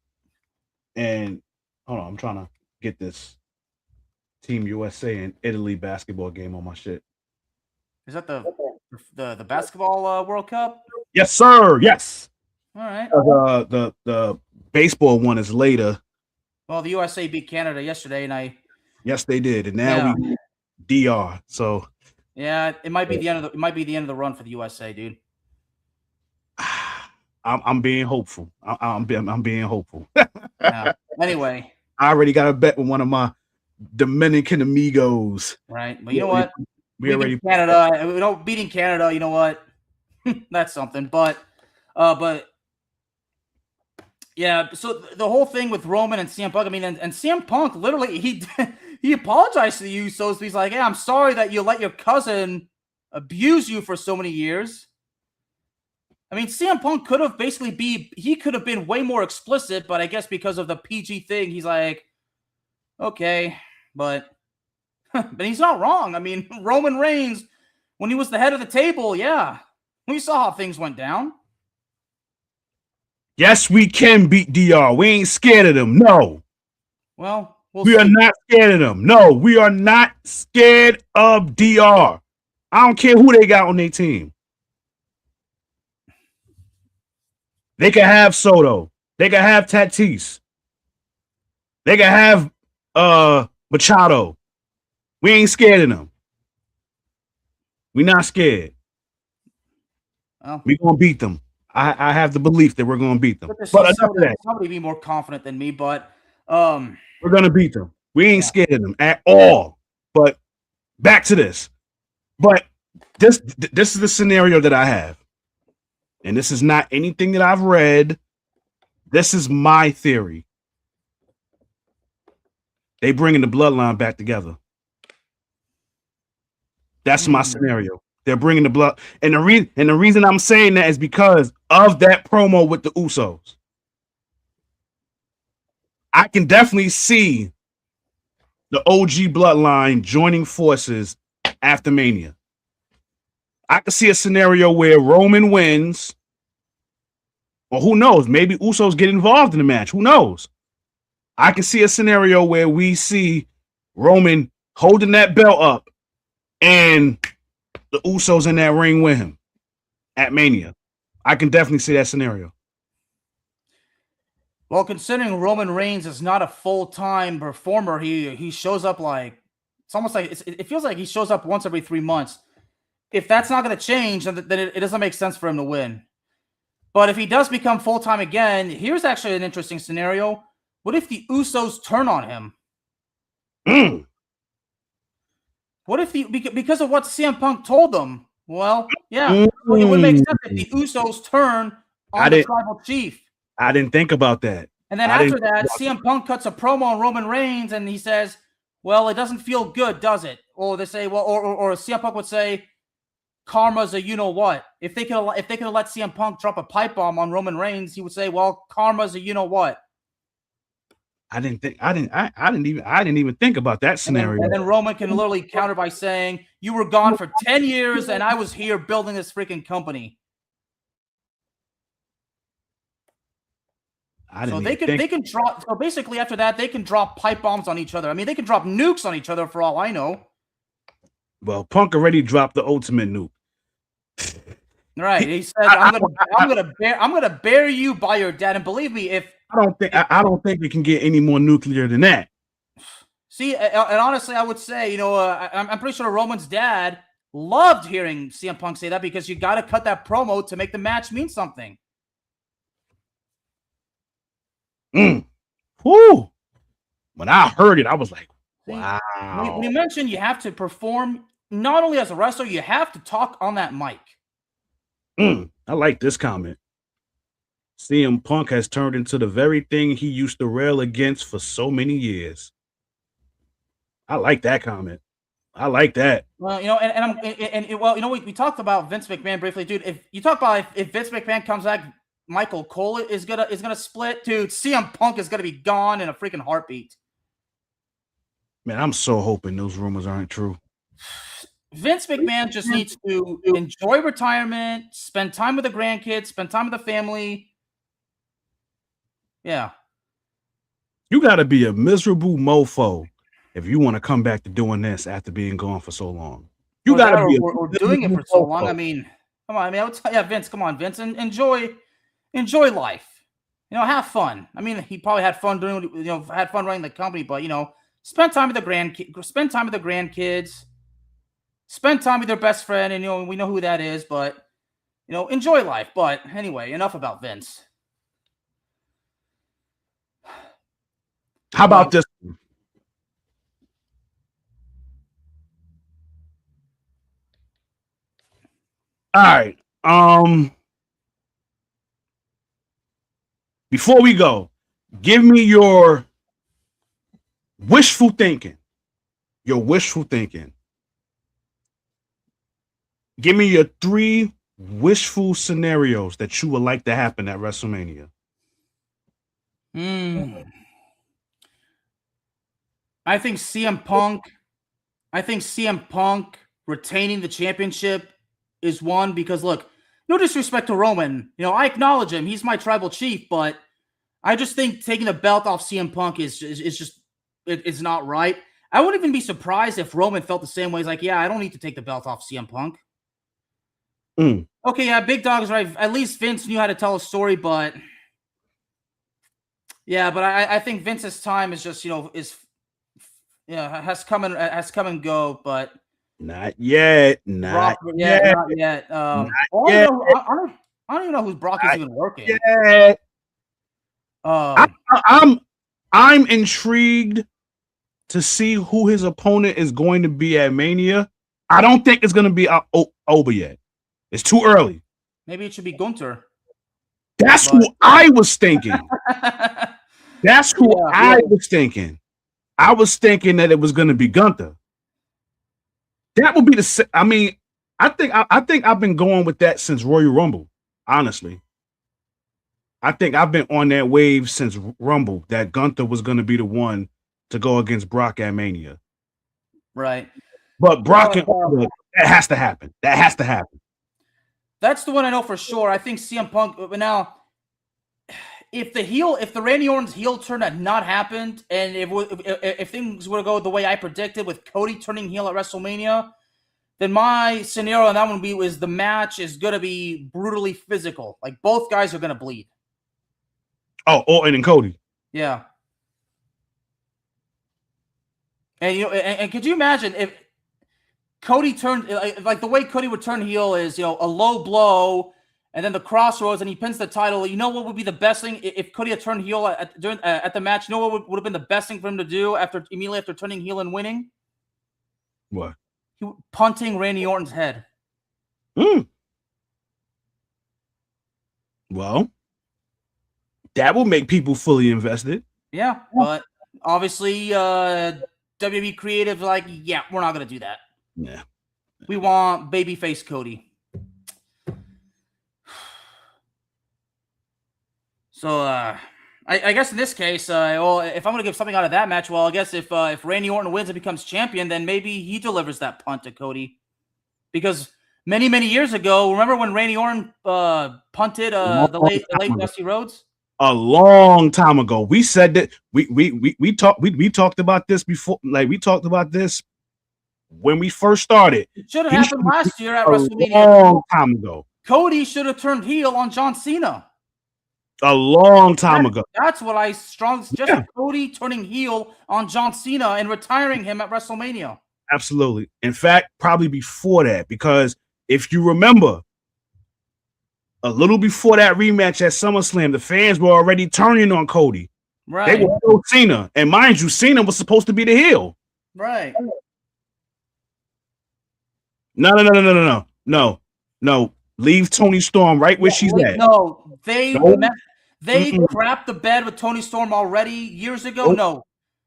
And hold on, I'm trying to get this Team USA and Italy basketball game on my shit. Is that the basketball World Cup? Yes, sir. Yes. All right. The baseball one is later. Well, the USA beat Canada yesterday, and yes, they did, and now we DR. So yeah, it might be the end of the run for the USA, dude. I'm being hopeful. I'm being hopeful. Yeah. Anyway, I already got a bet with one of my Dominican amigos. Right, but you know what? We already Canada. Beating Canada. You know what? That's something. But yeah. So the whole thing with Roman and CM Punk. I mean, and CM Punk literally he apologized to the Usos. He's like, "Hey, I'm sorry that you let your cousin abuse you for so many years." I mean, CM Punk could have been way more explicit, but I guess because of the PG thing, he's like, okay, but he's not wrong. I mean, Roman Reigns, when he was the head of the table, yeah, we saw how things went down. Yes, we can beat DR. We ain't scared of them. No. Well, we are not scared of them. No, we are not scared of DR. I don't care who they got on their team. They can have Soto. They can have Tatis. They can have Machado. We ain't scared of them. We not scared. Well, we gonna beat them. I have the belief that we're gonna beat them. good to see But enough of that. somebody be more confident than me, but We're gonna beat them. We ain't scared of them at all. But back to this. But this is the scenario that I have. And this is not anything that I've read. This is my theory. They bringing the bloodline back together. That's my scenario. They're bringing the blood, and the reason I'm saying that is because of that promo with the Usos. I can definitely see the OG bloodline joining forces after Mania. I can see a scenario where Roman wins, or who knows, maybe Usos get involved in the match. Who knows? I can see a scenario where we see Roman holding that belt up and the Usos in that ring with him at Mania. I can definitely see that scenario. Well, considering Roman Reigns is not a full-time performer, he shows up like it's almost like it feels like he shows up once every 3 months. If that's not going to change, then it doesn't make sense for him to win. But if he does become full-time again, here's actually an interesting scenario. What if the Usos turn on him? What if because of what CM Punk told them? Well, yeah, it would make sense if the Usos turn on the tribal chief. I didn't think about that. And then after that, CM Punk cuts a promo on Roman Reigns, and he says, "Well, it doesn't feel good, does it?" Or they say, "Well," or CM Punk would say, "Karma's a you know what." If they could have let CM Punk drop a pipe bomb on Roman Reigns, he would say, "Well, karma's a you know what." I didn't even think about that scenario. And then Roman can literally counter by saying, "You were gone for 10 years, and I was here building this freaking company." So they can drop. So basically, after that, they can drop pipe bombs on each other. I mean, they can drop nukes on each other for all I know. Well, Punk already dropped the ultimate nuke. Right. He said, "I'm gonna bury you by your dad." And believe me, I don't think it can get any more nuclear than that. See, and honestly, I would say, I'm pretty sure Roman's dad loved hearing CM Punk say that, because you got to cut that promo to make the match mean something. Whoo! When I heard it, I was like, wow. When you mentioned you have to perform not only as a wrestler, you have to talk on that mic. I like this comment. CM Punk has turned into the very thing he used to rail against for so many years. I like that comment. I like that. Well, we talked about Vince McMahon briefly, dude. If you talk about if Vince McMahon comes back, Michael Cole is gonna split, dude. CM Punk is gonna be gone in a freaking heartbeat. Man, I'm so hoping those rumors aren't true. Vince McMahon just needs to enjoy retirement, spend time with the grandkids, spend time with the family. Yeah. You got to be a miserable mofo if you want to come back to doing this after being gone for so long. You got to be or doing it for so long. I mean, come on. I mean, I would tell Vince, come on, Vince, and enjoy life. Have fun. I mean, he probably had fun had fun running the company, but spend time with the grandkids, spend time with your best friend, and we know who that is, but enjoy life. But anyway, enough about Vince. How about this? All right. Before we go, give me your wishful thinking. Give me your 3 wishful scenarios that you would like to happen at WrestleMania. I think CM Punk retaining the championship is one, because look, no disrespect to Roman, I acknowledge him. He's my tribal chief, but I just think taking the belt off CM Punk is just it's not right. I wouldn't even be surprised if Roman felt the same way. He's like, yeah, I don't need to take the belt off CM Punk. Okay, yeah, Big Dog is right. At least Vince knew how to tell a story, but yeah, but I think Vince's time is just, is Yeah, has come and go, but not yet. Not Brock, yeah, yet. not yet. Not I don't even yet. know. I don't even know who Brock is Not even working. yet. Um, I'm I'm intrigued to see who his opponent is going to be at Mania. I don't think it's going to be over yet. It's too early. maybe it should be Gunter. That's But who I was thinking. That's who yeah, I was thinking. I was thinking that it was going to be Gunther. That would be the. I mean, I think I've been going with that since Royal Rumble. Honestly, I think I've been on that wave since Rumble that Gunther was going to be the one to go against Brock at Mania. right. But Brock and Orton, that has to happen. That has to happen. That's the one I know for sure. I think CM Punk. But now, if the Randy Orton's heel turn had not happened, and if things were to go the way I predicted with Cody turning heel at WrestleMania, then my scenario on that one was the match is going to be brutally physical. Like both guys are going to bleed. Oh, Orton and Cody. Yeah. And and could you imagine if Cody turned like the way Cody would turn heel is a low blow and then the crossroads and he pins the title. You know what would be the best thing if Cody had turned heel at the match? You know what would have been the best thing for him to do immediately after turning heel and winning? What? Punting Randy Orton's head. Well, that will make people fully invested. Yeah, but obviously WWE creative we're not going to do that. Yeah. We want babyface Cody. So I guess in this case, if I'm going to give something out of that match, well, I guess if Randy Orton wins and becomes champion, then maybe he delivers that punt to Cody. Because many, many years ago, remember when Randy Orton punted the late Dusty Rhodes? A long time ago. We said that we talked about this before. Like we talked about this when we first started. It should have happened last year at WrestleMania. A long time ago. Cody should have turned heel on John Cena. A long time ago. That's what I strongly suggest. Cody turning heel on John Cena and retiring him at WrestleMania. Absolutely. In fact, probably before that, because if you remember, a little before that rematch at SummerSlam, the fans were already turning on Cody. Right. They were pro Cena. And mind you, Cena was supposed to be the heel. Right. No. Leave Toni Storm right where she's at. No, they crapped the bed with Toni Storm already years ago. Nope. No.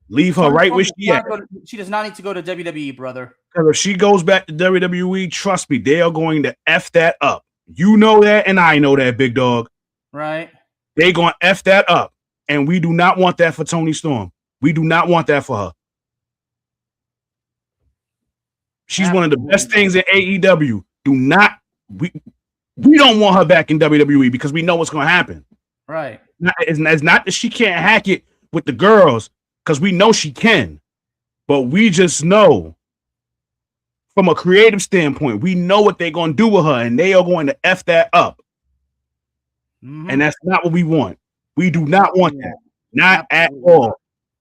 Leave her right where she's at. She does not need to go to WWE, brother. Because if she goes back to WWE, trust me, they are going to F that up. You know that, and I know that, big dog. Right. They're going to F that up. And we do not want that for Toni Storm. We do not want that for her. She's one of the best things in AEW. We don't want her back in WWE because we know what's going to happen. Right. It's not that she can't hack it with the girls because we know she can. But we just know from a creative standpoint, we know what they're going to do with her, and they are going to F that up. Mm-hmm. And that's not what we want. We do not want that. Not at all.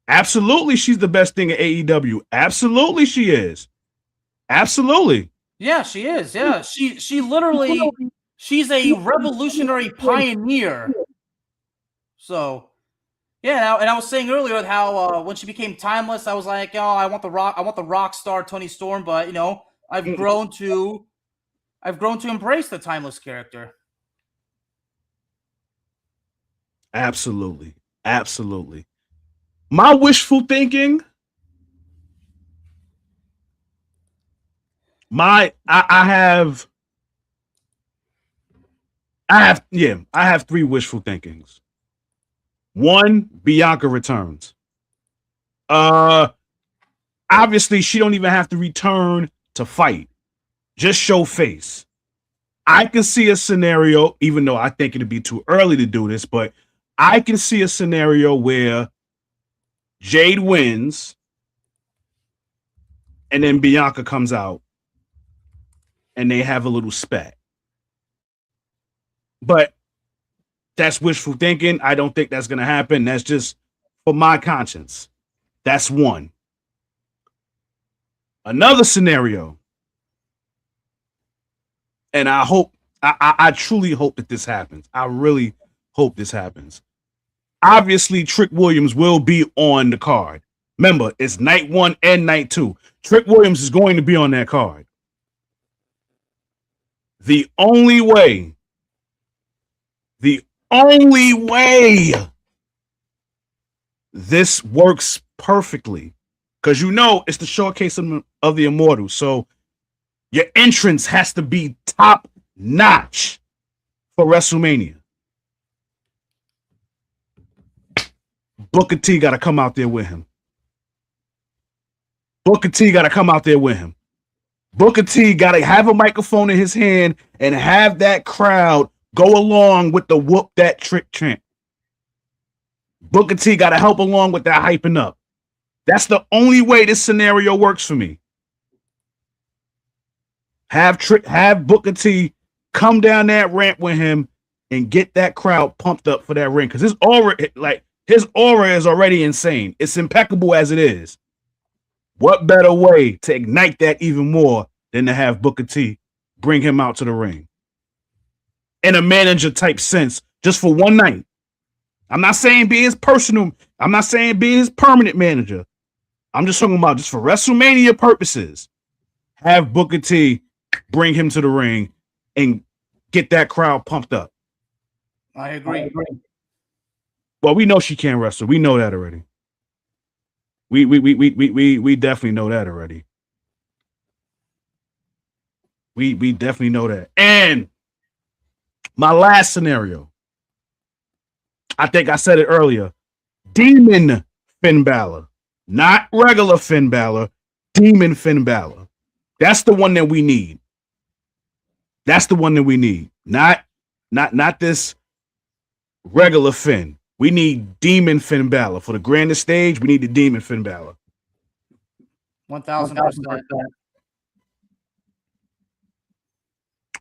Absolutely, she's the best thing at AEW. Absolutely, she is. Absolutely. Yeah, she is. Yeah, she literally, she's a revolutionary pioneer. So, yeah, and I was saying earlier how when she became timeless, I was like, oh, I want the rock star Toni Storm, but I've grown to embrace the timeless character. Absolutely. My wishful thinking. I have 3 wishful thinkings. 1, Bianca returns. Obviously she don't even have to return to fight. Just show face. I can see a scenario, even though I think it'd be too early to do this, but I can see a scenario where Jade wins and then Bianca comes out and they have a little spat. But that's wishful thinking. I don't think that's going to happen. That's just for my conscience. That's 1. Another scenario, and I truly hope that this happens. I really hope this happens. Obviously, Trick Williams will be on the card. Remember, it's night 1 and night 2. Trick Williams is going to be on that card. The only way this works perfectly, because it's the showcase of the Immortals. So your entrance has to be top notch for WrestleMania. Booker T got to come out there with him. Booker T got to come out there with him. Booker T got to have a microphone in his hand and have that crowd go along with the whoop that trick chant. Booker T got to help along with that hyping up. That's the only way this scenario works for me. Have Booker T come down that ramp with him and get that crowd pumped up for that ring, because his aura is already insane. It's impeccable as it is. What better way to ignite that even more than to have Booker T bring him out to the ring in a manager type sense, just for one night? I'm not saying be his personal. I'm not saying be his permanent manager. I'm just talking about just for WrestleMania purposes. Have Booker T bring him to the ring and get that crowd pumped up. I agree. Well, we know she can't wrestle. We know that already. We definitely know that already. We definitely know that. And my last scenario, I think I said it earlier. Demon Finn Balor. Not regular Finn Balor. Demon Finn Balor. That's the one that we need. That's the one that we need. Not this regular Finn. We need Demon Finn Balor. For the grandest stage, we need the Demon Finn Balor. 1,000%.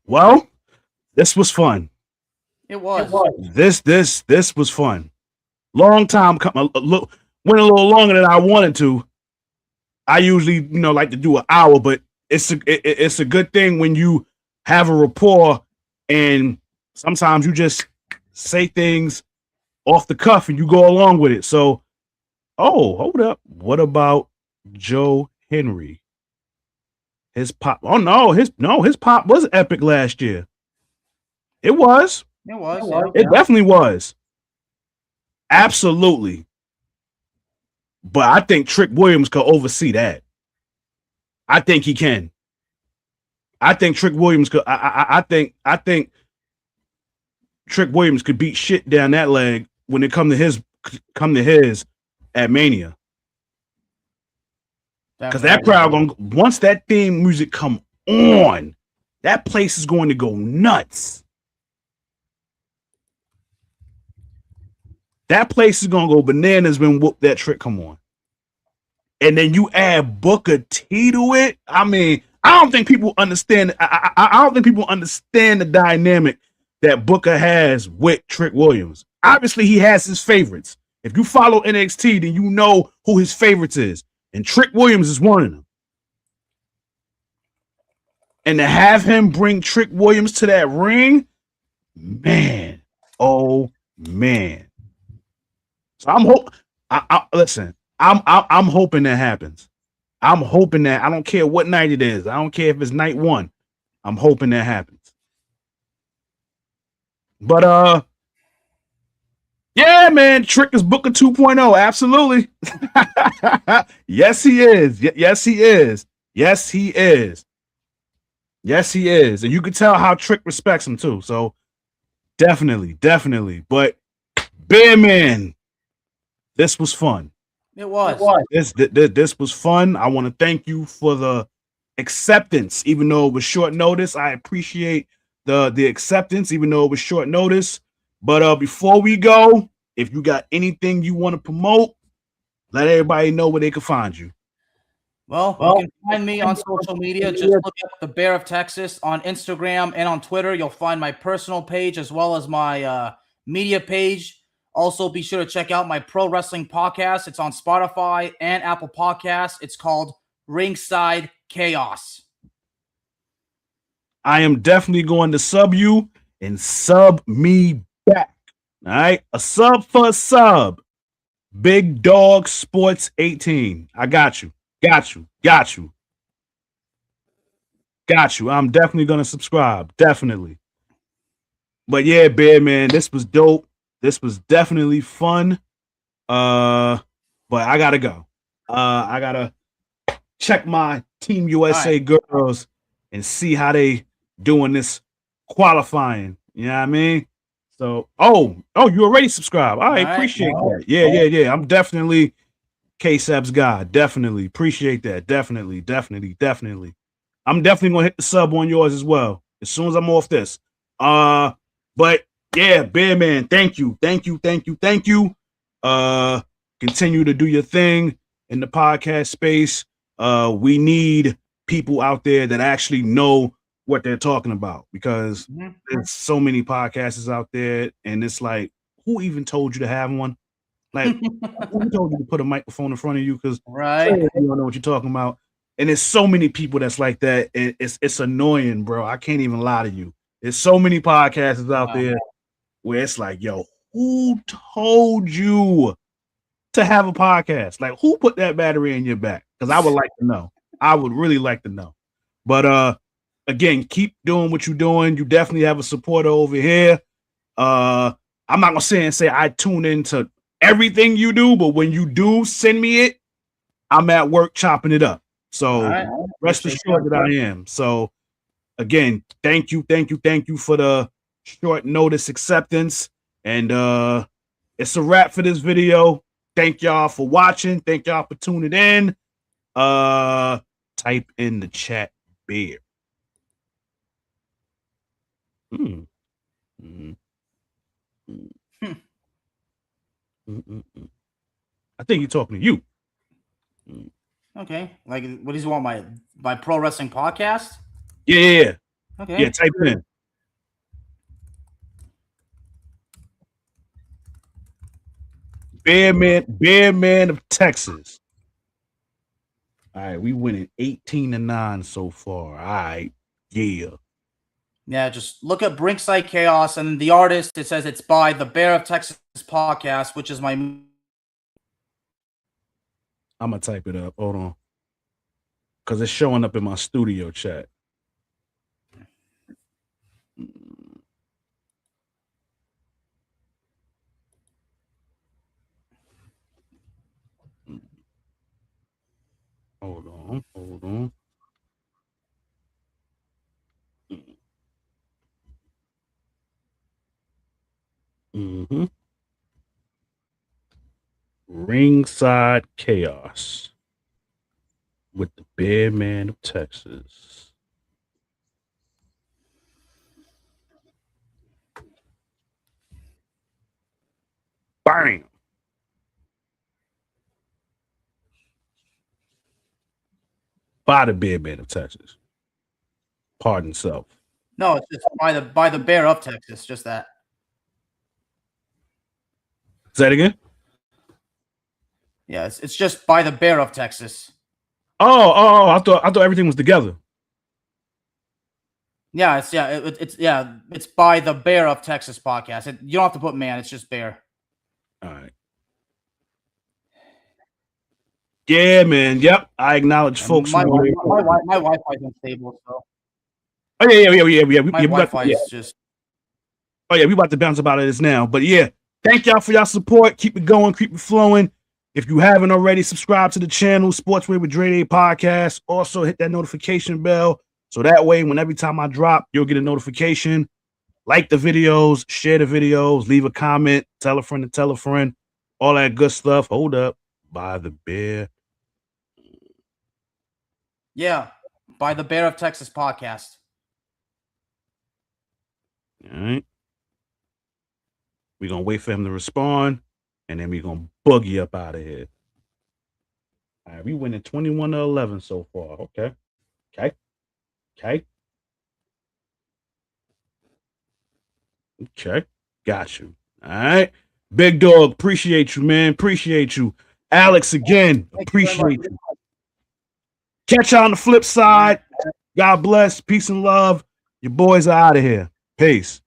Well, this was fun. It was. This was fun. Long time coming. Went a little longer than I wanted to. I usually, like to do an hour, but it's a good thing when you have a rapport, and sometimes you just say things off the cuff and you go along with it. So, hold up. What about Joe Henry? His pop. Oh no, his pop was epic last year. It was. It definitely was. Absolutely. But I think Trick Williams could oversee that. I think he can. I think Trick Williams could. I think Trick Williams could beat shit down that leg when it come to his at Mania. Because that crowd once that theme music come on, that place is going to go nuts. That place is gonna go bananas when whoop that trick come on. And then you add Booker T to it. I mean, I don't think people understand. I don't think people understand the dynamic that Booker has with Trick Williams. Obviously, he has his favorites. If you follow NXT, then you know who his favorites is. And Trick Williams is one of them. And to have him bring Trick Williams to that ring, man, oh man. So I'm hoping that happens. I'm hoping that, I don't care what night it is. I don't care if it's night 1. I'm hoping that happens. But yeah, man, Trick is Booker 2.0. Absolutely. Yes, he is. Yes, he is. Yes, he is. Yes, he is. And you can tell how Trick respects him too. So definitely. But Bear Man, this was fun. It was. This was fun. I want to thank you for the acceptance, even though it was short notice. I appreciate the acceptance, even though it was short notice. But before we go, if you got anything you want to promote, let everybody know where they can find you. Well, you can find me on social media. Just look up the Bear of Texas on Instagram and on Twitter. You'll find my personal page as well as my media page. Also, be sure to check out my pro wrestling podcast. It's on Spotify and Apple Podcasts. It's called Ringside Chaos. I am definitely going to sub you and sub me back. All right. A sub for a sub. Big Dog Sports 18. I got you. Got you. Got you. Got you. I'm definitely going to subscribe. Definitely. But yeah, Bear Man, this was dope. This was definitely fun. But I gotta go. I gotta check my Team USA girls and see how they doing this qualifying. You know what I mean? So, you already subscribed. All right, appreciate that. Yeah. I'm definitely K-Sab's guy. Definitely appreciate that. Definitely. I'm definitely gonna hit the sub on yours as well as soon as I'm off this. But yeah, Bear Man, thank you. Continue to do your thing in the podcast space. We need people out there that actually know what they're talking about, because there's so many podcasters out there, and it's like, who even told you to have one? Like, who told you to put a microphone in front of you? Because you don't know what you're talking about. And there's so many people that's like that. It's annoying, bro. I can't even lie to you. There's so many podcasters out there where it's like, yo, who told you to have a podcast? Like, who put that battery in your back? Because I would like to know. I would really like to know. But again, keep doing what you're doing. You definitely have a supporter over here. I'm not gonna say I tune into everything you do, but when you do send me it, I'm at work chopping it up. So rest assured that I am. So again, thank you for the short notice acceptance. And it's a wrap for this video. Thank y'all for watching. Thank y'all for tuning in. Type in the chat beer. I think he's talking to you. Okay. Like, what does he want? My pro wrestling podcast? Yeah. Okay. Yeah, type it in. Bear Man of Texas. All right, we winning 18-9 so far. All right. Yeah. Yeah, just look up Ringside Chaos, and the artist, it says it's by the Bear of Texas podcast, which is my... I'm going to type it up. Hold on. Because it's showing up in my studio chat. Hold on. Ringside Chaos with the Bear Man of Texas. Bam. By the Bear Man of Texas. Pardon self. No, it's just by the Bear of Texas. Just that. Say that again? Yeah, it's just by the Bear of Texas. Oh! I thought everything was together. Yeah, it's by the Bear of Texas podcast. You don't have to put man; it's just Bear. All right. Yeah, man. Yep, I acknowledge folks. My Wi-Fi is unstable, so. Oh yeah. My Wi-Fi is just. Oh yeah, we about to bounce about this now, but yeah, thank y'all for y'all support. Keep it going, keep it flowing. If you haven't already, subscribe to the channel, Sportsway with Dray Day Podcast. Also, hit that notification bell so that way, when every time I drop, you'll get a notification. Like the videos, share the videos, leave a comment, tell a friend to tell a friend, all that good stuff. Hold up, by the Bear. Yeah, by the Bear of Texas podcast. All right. We're going to wait for him to respond, and then we're going to boogie up out of here. All right, we winning 21-11 so far. Okay. Got you. All right. Big Dog, appreciate you, man. Appreciate you. Alex, again, appreciate you. Catch you on the flip side. God bless. Peace and love. Your boys are out of here. Peace.